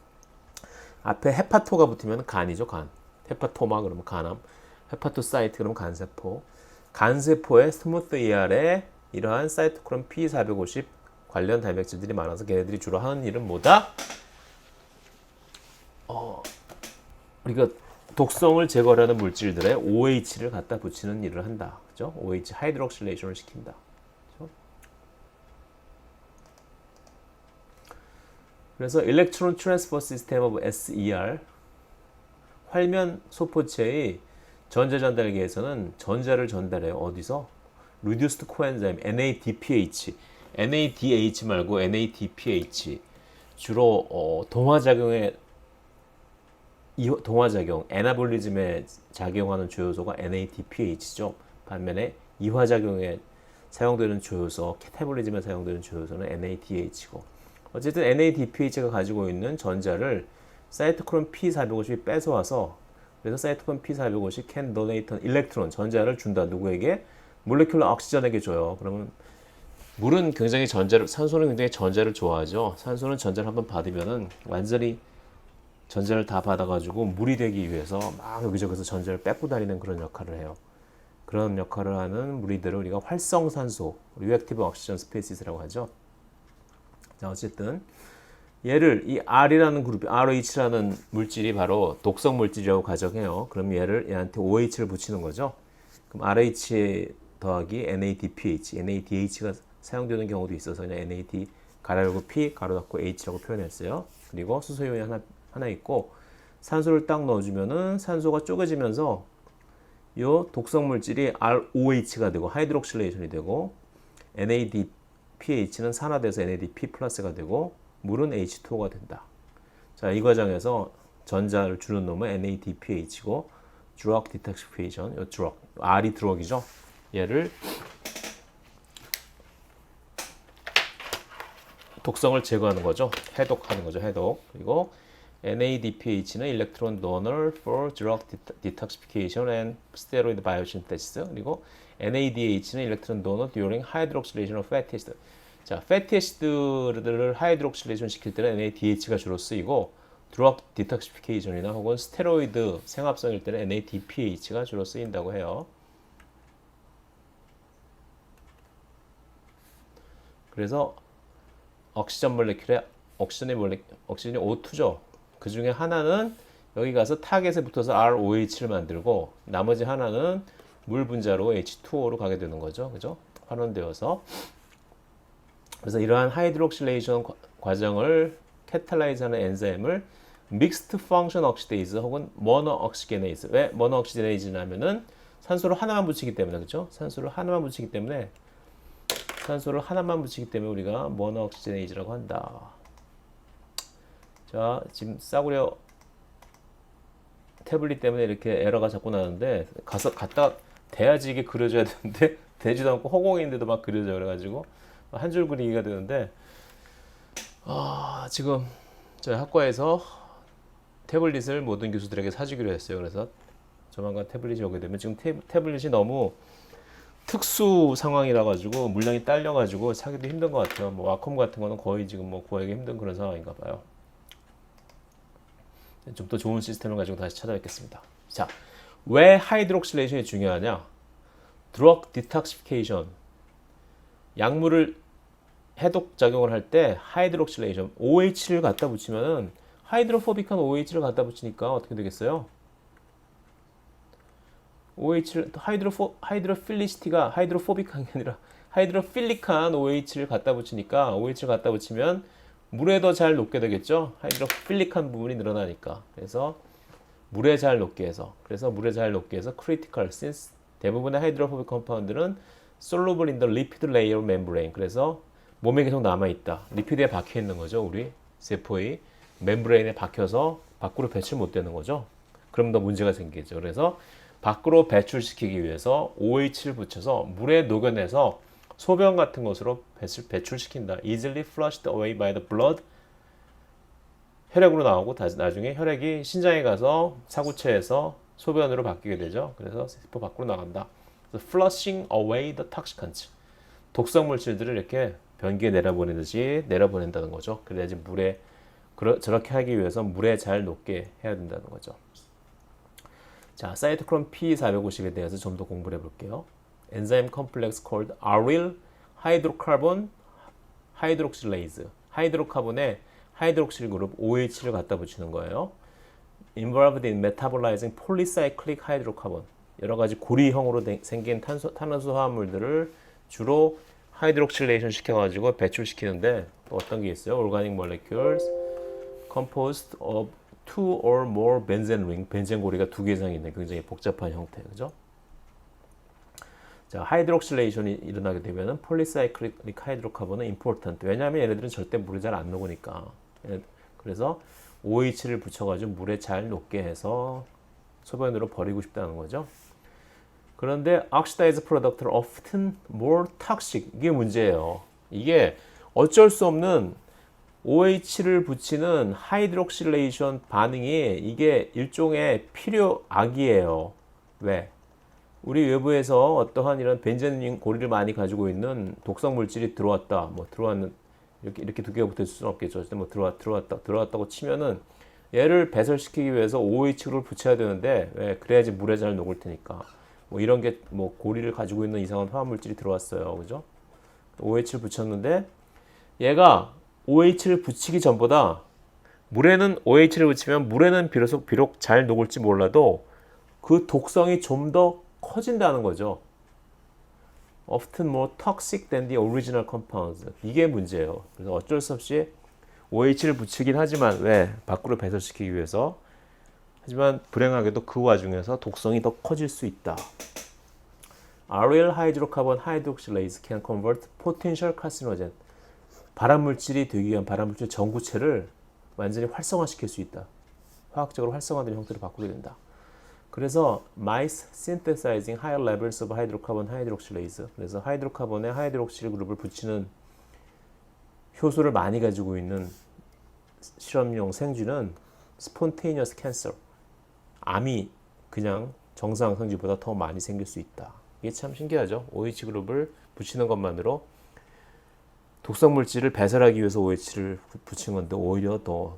앞에 헤파토가 붙으면 간이죠, 간. 헤파토마 그러면 간암, 헤파토사이트 그러면 간세포. 간세포의 스무스 ER에 이러한 사이토크롬 P450 관련 단백질들이 많아서 걔네들이 주로 하는 일은 뭐다? 우리가 독성을 제거하는 물질들에 OH를 갖다 붙이는 일을 한다. 그죠? OH 하이드록실레이션을 시킨다. 그죠? 그래서 Electron Transfer System of SER 활면 소포체의 전자 전달기에서는 전자를 전달해요. 어디서? Reduced Coenzyme NADPH. NADH 말고 NADPH. 주로 동화작용, 에나볼리즘에 작용하는 주요소가 NADPH죠. 반면에 이화작용에 사용되는 주요소, 캐타볼리즘에 사용되는 주요소는 NADH고. 어쨌든 NADPH가 가지고 있는 전자를 사이토크롬 P450이 뺏어와서 그래서 사이토크롬 P450 can donate an electron, 전자를 준다. 누구에게? 몰레큘러 옥시전에게 줘요. 그러면 물은 굉장히 산소는 굉장히 전자를 좋아하죠. 산소는 전자를 한번 받으면은 완전히 전자를 다 받아가지고 물이 되기 위해서 막 여기저기서 전자를 뺏고 다니는 그런 역할을 해요. 그런 역할을 하는 무리들을 우리가 활성산소, 리액티브 옥시전 스페시스라고 하죠. 자, 어쨌든 얘를 이 R이라는 그룹, ROH라는 물질이 바로 독성 물질이라고 가정해요. 그럼 얘한테 OH를 붙이는 거죠. 그럼 RH 더하기 NADPH, NADH가 사용되는 경우도 있어서 그냥 NAD 가로 열고 P 가로 닫고 H라고 표현했어요. 그리고 수소이온이 하나 있고 산소를 딱 넣어주면은 산소가 쪼개지면서 이 독성 물질이 ROH가 되고 하이드록실레이션이 되고 NADPH는 산화돼서 NADP 플러스가 되고 물은 H2O가 된다. 자, 이 과정에서 전자를 주는 놈은 NADPH고 drug detoxification, 요 drug, R이 드럭이죠. 얘를 독성을 제거하는 거죠. 해독하는 거죠. 해독. 그리고 NADPH는 electron donor for drug detoxification and steroid biosynthesis. 그리고 NADH는 electron donor during hydroxylation of fatty acid. 자, fatty acid를 하이드록실레이션 시킬 때는 NADH가 주로 쓰이고 drug detoxification이나 혹은 스테로이드 생합성일 때는 NADPH가 주로 쓰인다고 해요. 그래서 옥시전 몰레큘에 옥시전이 O2죠. 그 중에 하나는 여기 가서 타겟에 붙어서 ROH를 만들고 나머지 하나는 물 분자로 H2O로 가게 되는 거죠. 그죠? 환원되어서. 그래서 이러한 하이드록실레이션 과정을 캐탈라이즈하는 엔자임을 믹스드 펑션 옥시데이즈 혹은 모노 옥시게네이즈. 왜 모노 옥시게네이즈냐면은 산소를 하나만 붙이기 때문에 그죠? 산소를 하나만 붙이기 때문에 우리가 모노 옥시게네이즈라고 한다. 자, 지금 싸구려 태블릿 때문에 이렇게 에러가 자꾸 나는데 갖다 대야지 이게 그려져야 되는데 되지도 않고 허공인데도 막 그려져 그래가지고 한 줄 그리기가 되는데 지금 저희 학과에서 태블릿을 모든 교수들에게 사주기로 했어요. 그래서 조만간 태블릿이 오게 되면 지금 태블릿이 너무 특수 상황이라 가지고 물량이 딸려 가지고 사기도 힘든 것 같아요. 뭐 와콤 같은 거는 거의 지금 뭐 구하기 힘든 그런 상황인가 봐요. 좀 더 좋은 시스템을 가지고 다시 찾아뵙겠습니다. 자, 왜 하이드록실레이션이 중요하냐? 드럭 디톡시피케이션, 약물을 해독 작용을 할 때 하이드록실레이션 OH를 갖다 붙이면은 하이드로포빅한 OH를 갖다 붙이니까 어떻게 되겠어요? OH를 하이드로필리시티가 하이드로포빅한 게 아니라 하이드로필릭한 OH를 갖다 붙이니까 OH를 갖다 붙이면 물에 더 잘 녹게 되겠죠? 하이드로필릭한 부분이 늘어나니까. 그래서 물에 잘 녹게 해서 critical since 대부분의 하이드로포빅 컴파운드는 soluble in the lipid layer membrane. 그래서 몸에 계속 남아있다. 리피드에 박혀있는 거죠. 우리 세포의 멤브레인에 박혀서 밖으로 배출 못 되는 거죠. 그럼 더 문제가 생기죠. 그래서 밖으로 배출시키기 위해서 OH를 붙여서 물에 녹여내서 소변 같은 것으로 배출시킨다. easily flushed away by the blood. 혈액으로 나오고 나중에 혈액이 신장에 가서 사구체에서 소변으로 바뀌게 되죠. 그래서 세포 밖으로 나간다. flushing away the toxicants. 독성 물질들을 이렇게 변기에 내려보내듯이 내려보낸다는 거죠. 그래야지 저렇게 하기 위해서 물에 잘 녹게 해야 된다는 거죠. 자, 사이토크롬 P450에 대해서 좀 더 공부를 해볼게요. enzyme complex called aryl hydrocarbon hydroxylase. 하이드로카본에 하이드록실 그룹 OH를 갖다 붙이는 거예요. involved in metabolizing polycyclic hydrocarbon. 여러 가지 고리형으로 생긴 탄화수 화합물들을 주로 하이드록실레이션 시켜가지고 배출시키는데 어떤 게 있어요? organic molecules composed of two or more benzene ring. 벤젠 고리가 2개 이상 있는 굉장히 복잡한 형태, 그죠? 자, 하이드록실레이션이 일어나게 되면은 polycyclic hydrocarbon은 important. 왜냐하면 얘네들은 절대 물에 잘 안 녹으니까. 그래서 OH를 붙여가지고 물에 잘 녹게 해서 소변으로 버리고 싶다는 거죠. 그런데 oxidized products are often more toxic. 이게 문제예요. 이게 어쩔 수 없는 OH를 붙이는 하이드록실레이션 반응이 이게 일종의 필요악이에요. 왜? 우리 외부에서 어떠한 이런 벤젠 고리를 많이 가지고 있는 독성 물질이 들어왔다. 뭐 들어왔는 이렇게 두 개가 붙을 수는 없겠죠. 뭐 들어왔다고 치면은 얘를 배설시키기 위해서 OH를 붙여야 되는데 왜? 그래야지 물에 잘 녹을 테니까. 뭐 이런 게 뭐 고리를 가지고 있는 이상한 화학 물질이 들어왔어요. 그죠? OH를 붙였는데 얘가 OH를 붙이기 전보다 물에는 OH를 붙이면 물에는 비록 잘 녹을지 몰라도 그 독성이 좀 더 커진다는 거죠. Often more toxic than the original compounds. 이게 문제예요. 그래서 어쩔 수 없이 OH를 붙이긴 하지만 왜? 밖으로 배설시키기 위해서. 하지만 불행하게도 그 와중에서 독성이 더 커질 수 있다. aryl hydrocarbon hydroxylase can convert potential carcinogen. 발암물질이 되기 위한 발암물질 전구체를 완전히 활성화시킬 수 있다. 화학적으로 활성화된 형태로 바꾸게 된다. 그래서 mice synthesizing higher levels of hydrocarbon hydroxylase. 그래서 하이드로카본에 하이드록실 그룹을 붙이는 효소를 많이 가지고 있는 실험용 생쥐는 spontaneous cancer. 암이 그냥 정상 생쥐보다 더 많이 생길 수 있다. 이게 참 신기하죠. OH 그룹을 붙이는 것만으로 독성 물질을 배설하기 위해서 OH를 붙인 건데 오히려 더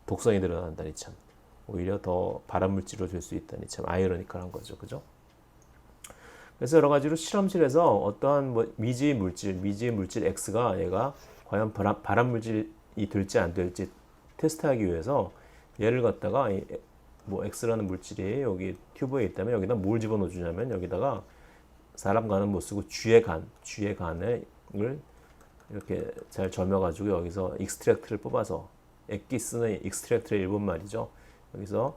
독성이 늘어난다니 참. 오히려 더 발암물질로 될 수 있다니 참 아이러니컬한 거죠. 그죠? 그래서 여러 가지로 실험실에서 어떠한 뭐 미지의 물질 X가 얘가 과연 발암물질이 될지 안 될지 테스트하기 위해서 얘를 갖다가 뭐 X라는 물질이 여기 튜브에 있다면 여기다 뭘 집어넣어 주냐면 여기다가 사람 간은 못 쓰고 쥐의 간을 이렇게 잘 점여가지고 여기서 익스트랙트를 뽑아서 액기스는 익스트랙트의 일본 말이죠. 여기서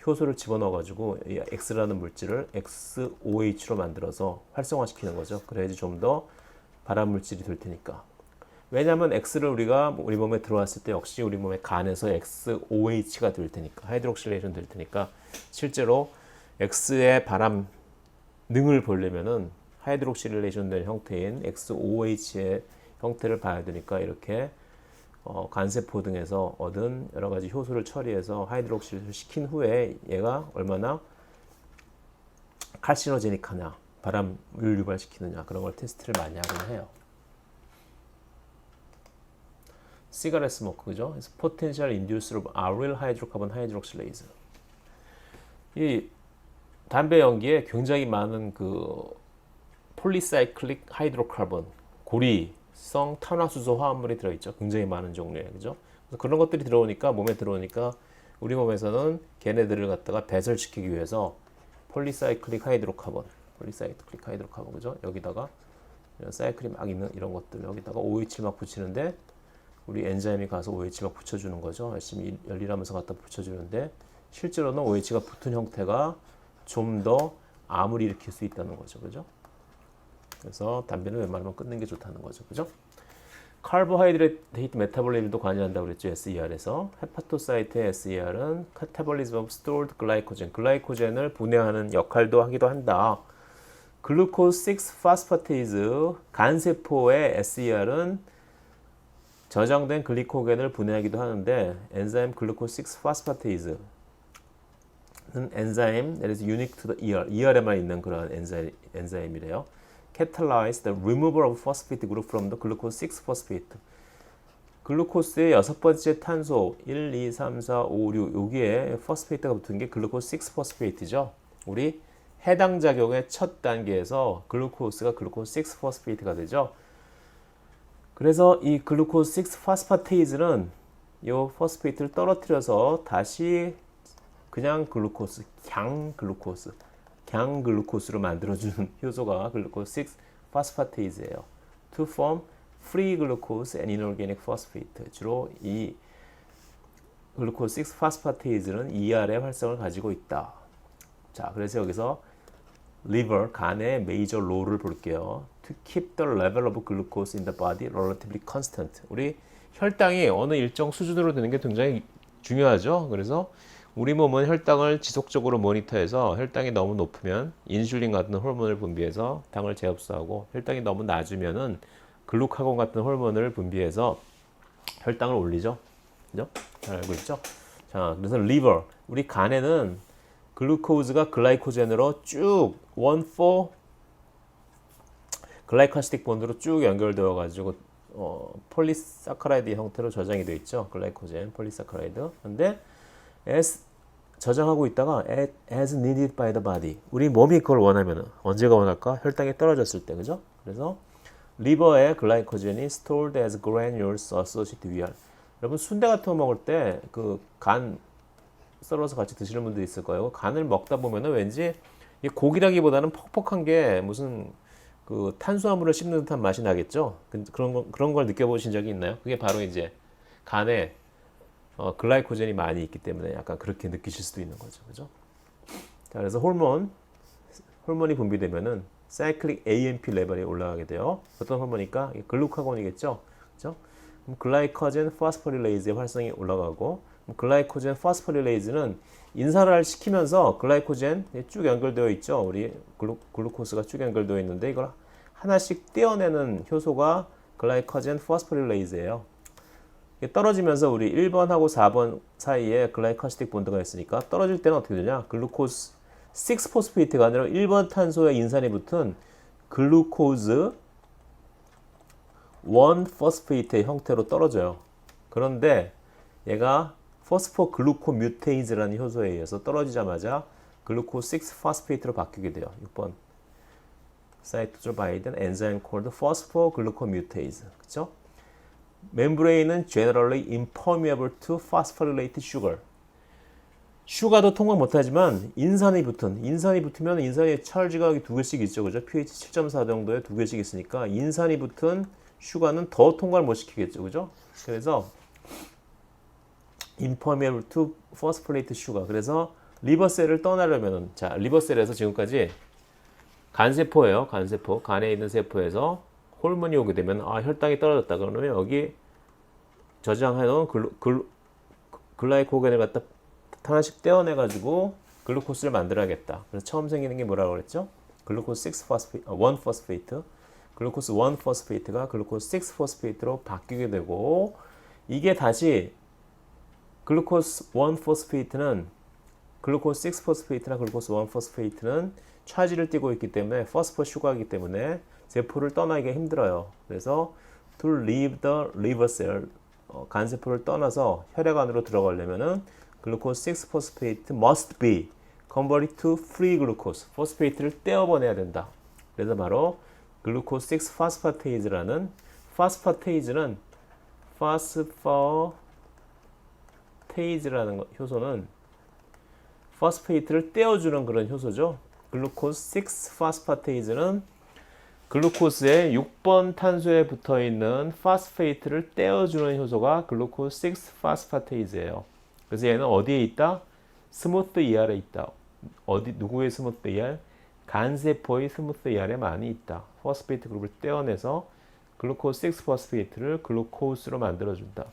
효소를 집어넣어가지고 이 X라는 물질을 XOH로 만들어서 활성화시키는 거죠. 그래야지 좀 더 발암물질이 될 테니까. 왜냐하면 X를 우리가 우리 몸에 들어왔을 때 역시 우리 몸의 간에서 XOH가 될 테니까 하이드록실레이션 될 테니까 실제로 X의 발암 능을 보려면은 하이드록실레이션 된 형태인 XOH의 형태를 봐야 되니까 이렇게 간세포 등에서 얻은 여러 가지 효소를 처리해서 하이드록실을 시킨 후에 얘가 얼마나 칼시노제닉하냐, 발암을 유발시키느냐 그런 걸 테스트를 많이 하곤 해요. 시가렛 스모크 그죠? 그래서 potential inducer of aryl hydrocarbon hydroxylase. 이 담배 연기에 굉장히 많은 그 폴리사이클릭 하이드로카본 고리성 탄화수소 화합물이 들어있죠. 굉장히 많은 종류의 그죠? 그래서 그런 것들이 들어오니까 몸에 들어오니까 우리 몸에서는 걔네들을 갖다가 배설시키기 위해서 폴리사이클릭 하이드로카본 그죠? 여기다가 이런 사이클이 막 있는 이런 것들 여기다가 OH 막 붙이는데 우리 엔자임이 가서 OH 막 붙여주는 거죠. 열심히 열일하면서 갖다 붙여주는데 실제로는 OH가 붙은 형태가 좀 더 암을 일으킬 수 있다는 거죠. 그죠? 그래서 담배는 웬만하면 끊는 게 좋다는 거죠. 그죠? 카보하이드레이트 메타볼리즘도 관여한다고 그랬죠. SER에서. 헤파토사이트의 SER은 카타볼리즘 오브 스토어드 글라이코젠. 글라이코젠을 분해하는 역할도 하기도 한다. 글루코스 6 파스파테이즈 간세포의 SER은 저장된 글리코겐을 분해하기도 하는데 엔자임 글루코스 6 파스파테이즈는 엔자임 that is unique to the ER에만 있는 그런 엔자임이래요. catalyze the removal of phosphate group from the glucose 6 phosphate. 글루코스의 여섯 번째 탄소 1, 2, 3, 4, 5, 6 여기에 포스페이트가 붙은 게 글루코스 6 포스페이트죠. 우리 해당 작용의 첫 단계에서 글루코스가 글루코스 6 포스페이트가 되죠. 그래서 이 글루코스 6 파스파테이즈는 이 포스페이트를 떨어뜨려서 다시 그냥 글루코스, 갱 글루코스로 만들어주는 효소가 글루코스 6 파스파테이즈예요. To form free glucose and inorganic phosphate. 주로 이 글루코스 6 파스파테이즈는 ER의 활성을 가지고 있다. 자, 그래서 여기서 liver, 간의 메이저 롤을 볼게요. To keep the level of glucose in the body relatively constant. 우리 혈당이 어느 일정 수준으로 되는 게 굉장히 중요하죠. 그래서 우리 몸은 혈당을 지속적으로 모니터해서 혈당이 너무 높으면 인슐린 같은 호르몬을 분비해서 당을 재흡수하고 혈당이 너무 낮으면은 글루카곤 같은 호르몬을 분비해서 혈당을 올리죠. 그죠? 잘 알고 있죠? 자, 그래서 liver, 우리 간에는 글루코즈가 글라이코젠으로 쭉 1,4 글라이카시틱 본드로 쭉 연결되어 가지고 폴리사카라이드 형태로 저장이 되어 있죠. 글라이코젠, 폴리사카라이드. 근데 저장하고 있다가 as needed by the body. 우리 몸이 그걸 원하면은 언제가 원할까? 혈당이 떨어졌을 때, 그죠? 그래서 리버의 글라이코젠이 stored as granules associated with. 여러분 순대 같은 거 먹을 때 그 간 썰어서 같이 드시는 분도 있을 거예요. 간을 먹다 보면은 왠지 이 고기라기보다는 퍽퍽한 게 무슨 그 탄수화물을 씹는 듯한 맛이 나겠죠. 그런 걸 느껴보신 적이 있나요? 그게 바로 이제 간에 글라이코젠이 많이 있기 때문에 약간 그렇게 느끼실 수도 있는 거죠. 그죠? 자, 그래서 호르몬이 분비되면은 사이클릭 AMP 레벨이 올라가게 돼요. 어떤 호르몬이니까 글루카곤이겠죠. 그렇죠? 그럼 글라이코젠 포스포릴레이즈의 활성이 올라가고 글라이코젠 포스포릴레이즈는 인산화를 시키면서 글라이코젠 쭉 연결되어 있죠. 우리 글루코스가 쭉 연결되어 있는데 이걸 하나씩 떼어내는 효소가 글라이코젠 포스포릴레이즈예요. 떨어지면서 우리 1번하고 4번 사이에 글라이코시틱 본드가 있으니까 떨어질 때는 어떻게 되냐? 글루코스 6포스페이트가 아니라 1번 탄소에 인산이 붙은 글루코즈 1포스페이트의 형태로 떨어져요. 그런데 얘가 포스포글루코뮤테이즈라는 효소에 의해서 떨어지자마자 글루코스 6포스페이트로 바뀌게 돼요. 6번 사이토조 바이든 엔자임 called phosphoglucomutase. 그렇죠? 멤브레인은 generally impermeable to phosphorylated sugar. 슈가도 통과 못하지만 인산이 붙으면 인산이 찰지가 2개씩 있죠. 그죠? pH 7.4 정도에 2개씩 있으니까 인산이 붙은 슈가는 더 통과를 못 시키겠죠. 그죠? 그래서 impermeable to phosphorylated sugar. 그래서 리버셀을 떠나려면은 자, 리버셀에서 지금까지 간세포예요. 간세포. 간에 있는 세포에서 호르몬이 오게 되면 혈당이 떨어졌다. 그러면 여기 저장해 놓은 글라이코겐을 갖다 하나씩 떼어내가지고 글루코스를 만들어야겠다. 그래서 처음 생기는 게 뭐라고 그랬죠? 글루코스 1포스페이트. 글루코스 1포스페이트가 글루코스 6포스페이트로 바뀌게 되고 이게 다시 글루코스 1포스페이트는 글루코스 6포스페이트나 글루코스 1포스페이트는 차지를 띠고 있기 때문에 포스포 슈가이기 때문에 세포를 떠나기가 힘들어요. 그래서 to leave the liver cell 간세포를 떠나서 혈액 안으로 들어가려면은 글루코스 6포스페이트 must be converted to free glucose. 포스페이트를 떼어보내야 된다. 그래서 바로 글루코스 6포스파테이즈라는 포스파테이즈는 포스파테이즈라는 효소는 포스페이트를 떼어주는 그런 효소죠. 글루코스 6포스파테이즈는 글루코스의 6번 탄소에 붙어있는 포스페이트를 떼어주는 효소가 글루코스 6포스파테이즈예요. 그래서 얘는 어디에 있다? 스무스 ER에 있다. 누구의 스무스 ER? 간세포의 스무스 ER에 많이 있다. 포스페이트 그룹을 떼어내서 글루코스 6포스페이트를 글루코스로 만들어준다.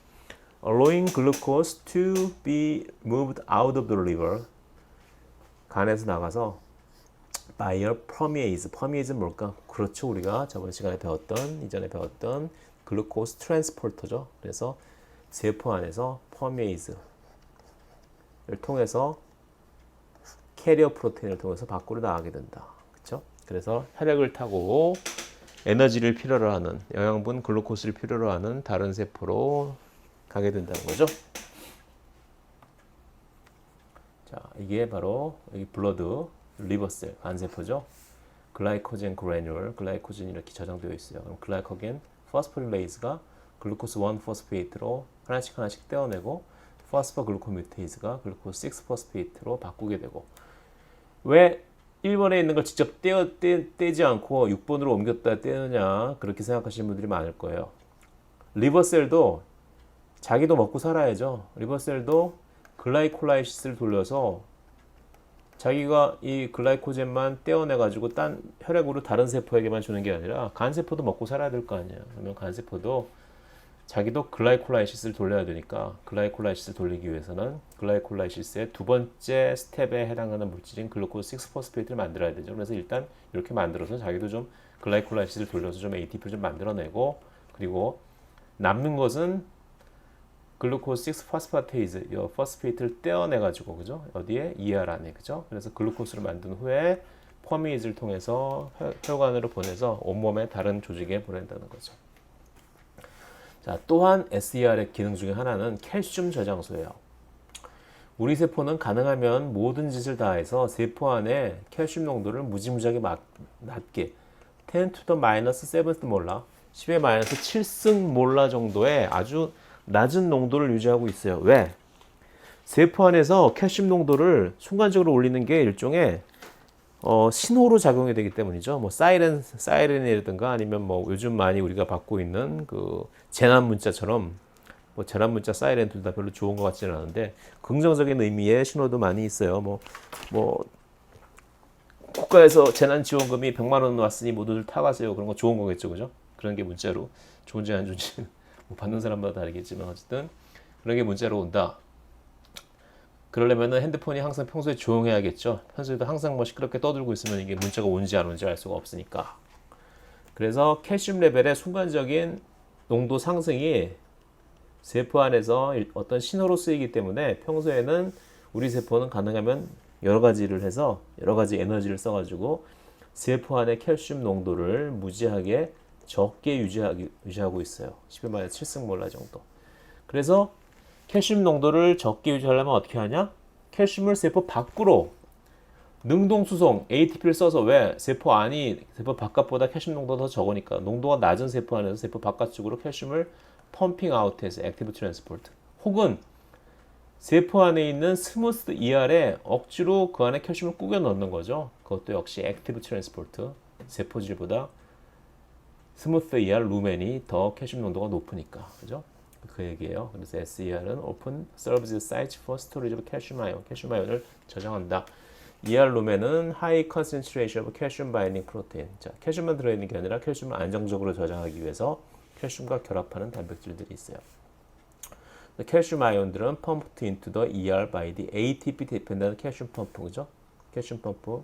Allowing glucose to be moved out of the liver. 간에서 나가서 by a permease. permease는 뭘까? 그렇죠. 우리가 저번 시간에 이전에 배웠던 글루코스 트랜스포터죠. 그래서 세포 안에서 permease를 통해서 캐리어 프로테인을 통해서 밖으로 나가게 된다. 그렇죠? 그래서 혈액을 타고 에너지를 필요로 하는 영양분 글루코스를 필요로 하는 다른 세포로 가게 된다는 거죠. 자, 이게 바로 여기 블러드 리버셀 간세포죠. 글라이코젠 그래뉴얼, 글라이코젠이 이렇게 저장되어 있어요. 그럼 글라이코겐 포스포릴레이즈가 글루코스 1포스페이트로 하나씩 떼어내고 포스포글루코뮤테이즈가 글루코스 6포스페이트로 바꾸게 되고 왜 1번에 있는 걸 직접 떼지 않고 6번으로 옮겼다 떼느냐 그렇게 생각하시는 분들이 많을 거예요. 리버셀도 자기도 먹고 살아야죠. 리버셀도 글라이콜라이시스를 돌려서 자기가 이 글라이코젠만 떼어내가지고 딴 혈액으로 다른 세포에게만 주는 게 아니라 간세포도 먹고 살아야 될 거 아니에요. 그러면 간세포도 자기도 글라이콜라이시스를 돌려야 되니까 글라이콜라이시스를 돌리기 위해서는 글라이콜라이시스의 두 번째 스텝에 해당하는 물질인 글루코스 6포스페이트를 만들어야 되죠. 그래서 일단 이렇게 만들어서 자기도 좀 글라이콜라이시스를 돌려서 좀 ATP를 좀 만들어내고 그리고 남는 것은 글루코스 6포스파테이즈, 이 포스페이트를 떼어내가지고 그죠? 어디에? ER 안에 그죠? 그래서 글루코스를 만든 후에 퍼미이즈를 통해서 혈관으로 보내서 온몸의 다른 조직에 보낸다는 거죠. 자, 또한 SER의 기능 중에 하나는 칼슘 저장소예요. 우리 세포는 가능하면 모든 짓을 다해서 세포 안에 칼슘 농도를 무지무지하게 낮게 10 to the minus 7th 몰라 10의 마이너스 7승 몰라 정도의 아주 낮은 농도를 유지하고 있어요. 왜? 세포 안에서 칼슘 농도를 순간적으로 올리는 게 일종의 신호로 작용이 되기 때문이죠. 뭐 사이렌이라든가 아니면 뭐 요즘 많이 우리가 받고 있는 그 재난 문자처럼 뭐 재난 문자 사이렌 둘 다 별로 좋은 것 같지는 않은데 긍정적인 의미의 신호도 많이 있어요. 뭐 국가에서 재난지원금이 100만 원 왔으니 모두들 타가세요. 그런 거 좋은 거겠죠, 그죠? 그런 게 문자로 좋은지 안 좋은지 뭐 받는 사람마다 다르겠지만 어쨌든 그런 게 문자로 온다. 그러려면은 핸드폰이 항상 평소에 조용해야겠죠. 평소에도 항상 뭐 시끄럽게 떠들고 있으면 이게 문자가 온지 안 온지 알 수가 없으니까. 그래서 칼슘 레벨의 순간적인 농도 상승이 세포 안에서 어떤 신호로 쓰이기 때문에 평소에는 우리 세포는 가능하면 여러 가지를 해서 여러 가지 에너지를 써가지고 세포 안의 칼슘 농도를 무지하게 적게 유지하고 있어요. 10의 마이너스 7승몰라 정도. 그래서 칼슘 농도를 적게 유지하려면 어떻게 하냐? 칼슘을 세포 밖으로 능동수송 ATP를 써서 왜? 세포 안이 세포 바깥보다 칼슘 농도가 더 적으니까 농도가 낮은 세포 안에서 세포 바깥쪽으로 칼슘을 펌핑 아웃해서 액티브 트랜스포트 혹은 세포 안에 있는 스무스 ER에 억지로 그 안에 칼슘을 꾸겨 넣는 거죠. 그것도 역시 액티브 트랜스포트 세포질보다 스무스 ER 루멘이 더 칼슘 농도가 높으니까 그죠? 그 얘기예요. 그래서 SER은 Open Serves Site for Storage of Calcium Ion, 칼슘 아이온을 저장한다. ER 루멘은 High Concentration of Calcium Binding Protein. 자, 칼슘만 들어있는 게 아니라 칼슘을 안정적으로 저장하기 위해서 칼슘과 결합하는 단백질들이 있어요. 칼슘 아이온들은 pumped into the ER by the ATP dependent calcium pump, 그죠? 칼슘 펌프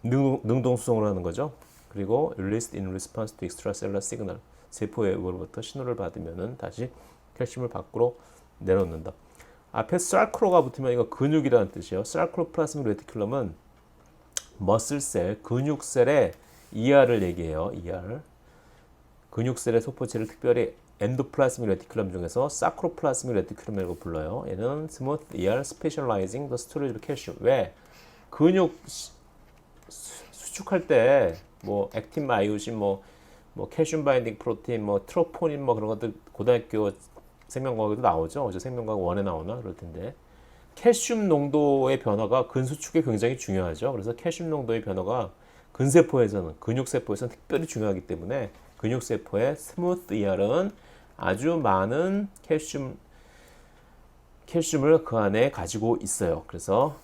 능동 수송을 하는 거죠. 그리고 released in response to extracellular signal. 세포 외부로부터 신호를 받으면은 다시 칼슘을 밖으로 내놓는다. 앞에 sarc로가 붙으면 이거 근육이라는 뜻이에요. sarcoplasmic reticulum은 머슬셀, 근육셀의 ER을 얘기해요. ER. 근육셀의 소포체를 특별히 엔도플라스믹 레티큘럼 중에서 사크로플라스믹 레티큘럼이라고 불러요. 얘는 smooth ER specializing the storage of calcium. 왜? 근육 수축할 때 뭐 액틴 마이오신 뭐 칼슘 바인딩 프로테인 뭐 트로포닌 뭐 그런 것들 고등학교 생명과학에도 나오죠. 어제 생명과학 1에 나오나 그럴 텐데 칼슘 농도의 변화가 근수축에 굉장히 중요하죠. 그래서 칼슘 농도의 변화가 근세포에서는 근육세포에서는 특별히 중요하기 때문에 근육세포의 스무스 ER은 아주 많은 칼슘을 그 안에 가지고 있어요. 그래서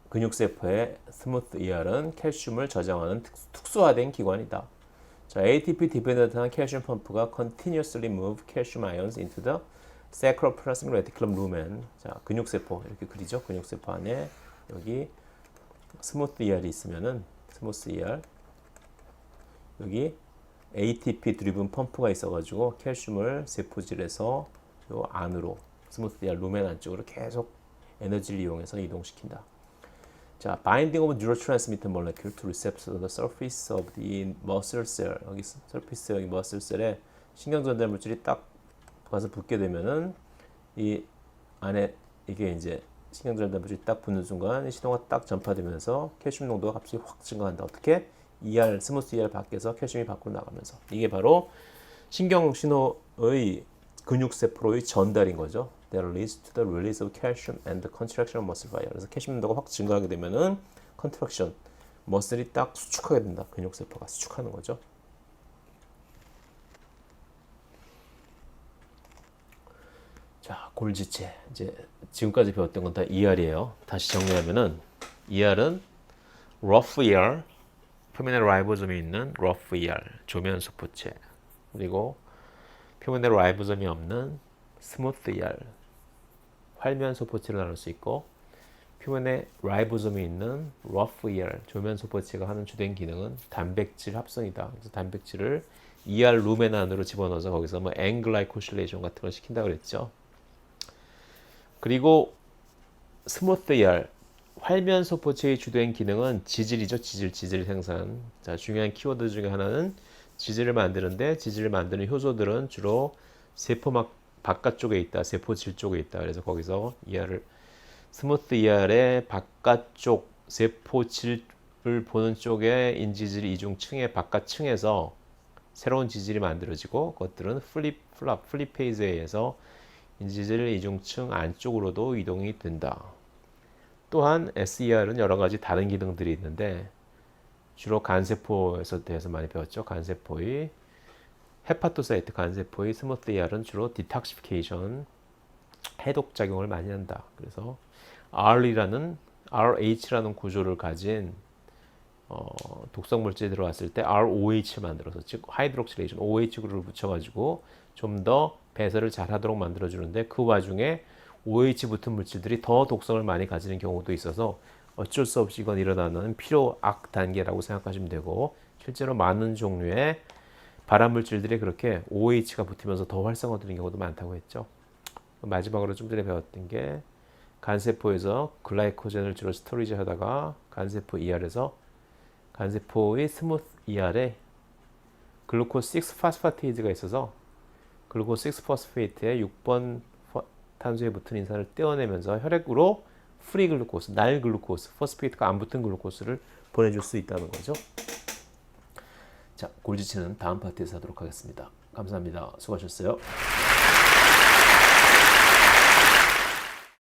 근육세포의 스무스 ER은 칼슘을 저장하는 특수화된 기관이다. 자, ATP 디펜던트한 칼슘 펌프가 continuously move calcium ions into the sacroplasmic reticulum lumen. 자, 근육세포 이렇게 그리죠. 근육세포 안에 여기 스무스 ER이 있으면은 스무스 ER 여기 ATP 드리븐 펌프가 있어가지고 칼슘을 세포질에서 요 안으로 스무스 ER 루멘 안쪽으로 계속 에너지를 이용해서 이동시킨다. 자, binding of neurotransmitter molecule to receptors on the surface of the muscle cell. 여기 surface 여기 muscle cell에 신경전달 물질이 딱 가서 붙게 되면은 이 안에 이게 이제 신경전달 물질이 딱 붙는 순간 신호가 딱 전파되면서 칼슘 농도가 갑자기 확 증가한다. 어떻게? ER, 스무스 ER 밖에서 칼슘이 밖으로 나가면서 이게 바로 신경 신호의 근육세포로의 전달인 거죠. That leads to the release of calcium and the contraction of muscle fibers. 그래서 칼슘 농도가 확 증가하게 되면은 contraction, 머슬이 딱 수축하게 된다. 근육세포가 수축하는 거죠. 자, 골지체. 이제 지금까지 배웠던 건 다 ER이에요. 다시 정리하면은 ER은 rough ER, 표면에 라이보솜이 있는 rough ER, 조면 소포체. 그리고 표면에 라이보솜이 없는 스무스 ER, 활면 소포체를 나눌 수 있고 표면에 라이보솜이 있는 rough ER, 조면 소포체가 하는 주된 기능은 단백질 합성이다. 그래서 단백질을 ER 루멘 안으로 집어넣어서 거기서 뭐 앵글라이코실레이션 같은 걸 시킨다 그랬죠. 그리고 스무스 ER, 활면 소포체의 주된 기능은 지질이죠. 지질 생산. 자, 중요한 키워드 중에 하나는 지질을 만드는데 지질을 만드는 효소들은 주로 세포막 바깥쪽에 있다. 세포질 쪽에 있다. 그래서 거기서 ER을 스무스 ER의 바깥쪽 세포질을 보는 쪽에 인지질 이중층의 바깥층에서 새로운 지질이 만들어지고 그것들은 플리페이즈에 의해서 인지질 이중층 안쪽으로도 이동이 된다. 또한 SER은 여러 가지 다른 기능들이 있는데 주로 간세포에서 대해서 많이 배웠죠. 간세포의 헤파토사이트 간세포의 스무스 ER은 주로 디톡시피케이션 해독 작용을 많이 한다. 그래서 R이라는 RH라는 구조를 가진 독성 물질이 들어왔을 때 ROH를 만들어서, 즉 하이드록실레이션 OH 그룹을 붙여가지고 좀 더 배설을 잘 하도록 만들어주는데, 그 와중에 OH 붙은 물질들이 더 독성을 많이 가지는 경우도 있어서 어쩔 수 없이 이건 일어나는 필요악 단계라고 생각하시면 되고, 실제로 많은 종류의 발암 물질들이 그렇게 OH가 붙으면서 더 활성화되는 경우도 많다고 했죠. 마지막으로 좀 전에 배웠던 게, 간세포에서 글라이코젠을 주로 스토리지 하다가 간세포 ER에서 간세포의 스무스 ER에 글루코스 6파스파테이즈가 있어서 글루코스 6파스페이트에 6번 탄소에 붙은 인산을 떼어내면서 혈액으로 프리 글루코스, 날 글루코스, 포스페이트가 안 붙은 글루코스를 보내줄 수 있다는 거죠. 자, 골지치는 다음 파트에서 하도록 하겠습니다. 감사합니다. 수고하셨어요.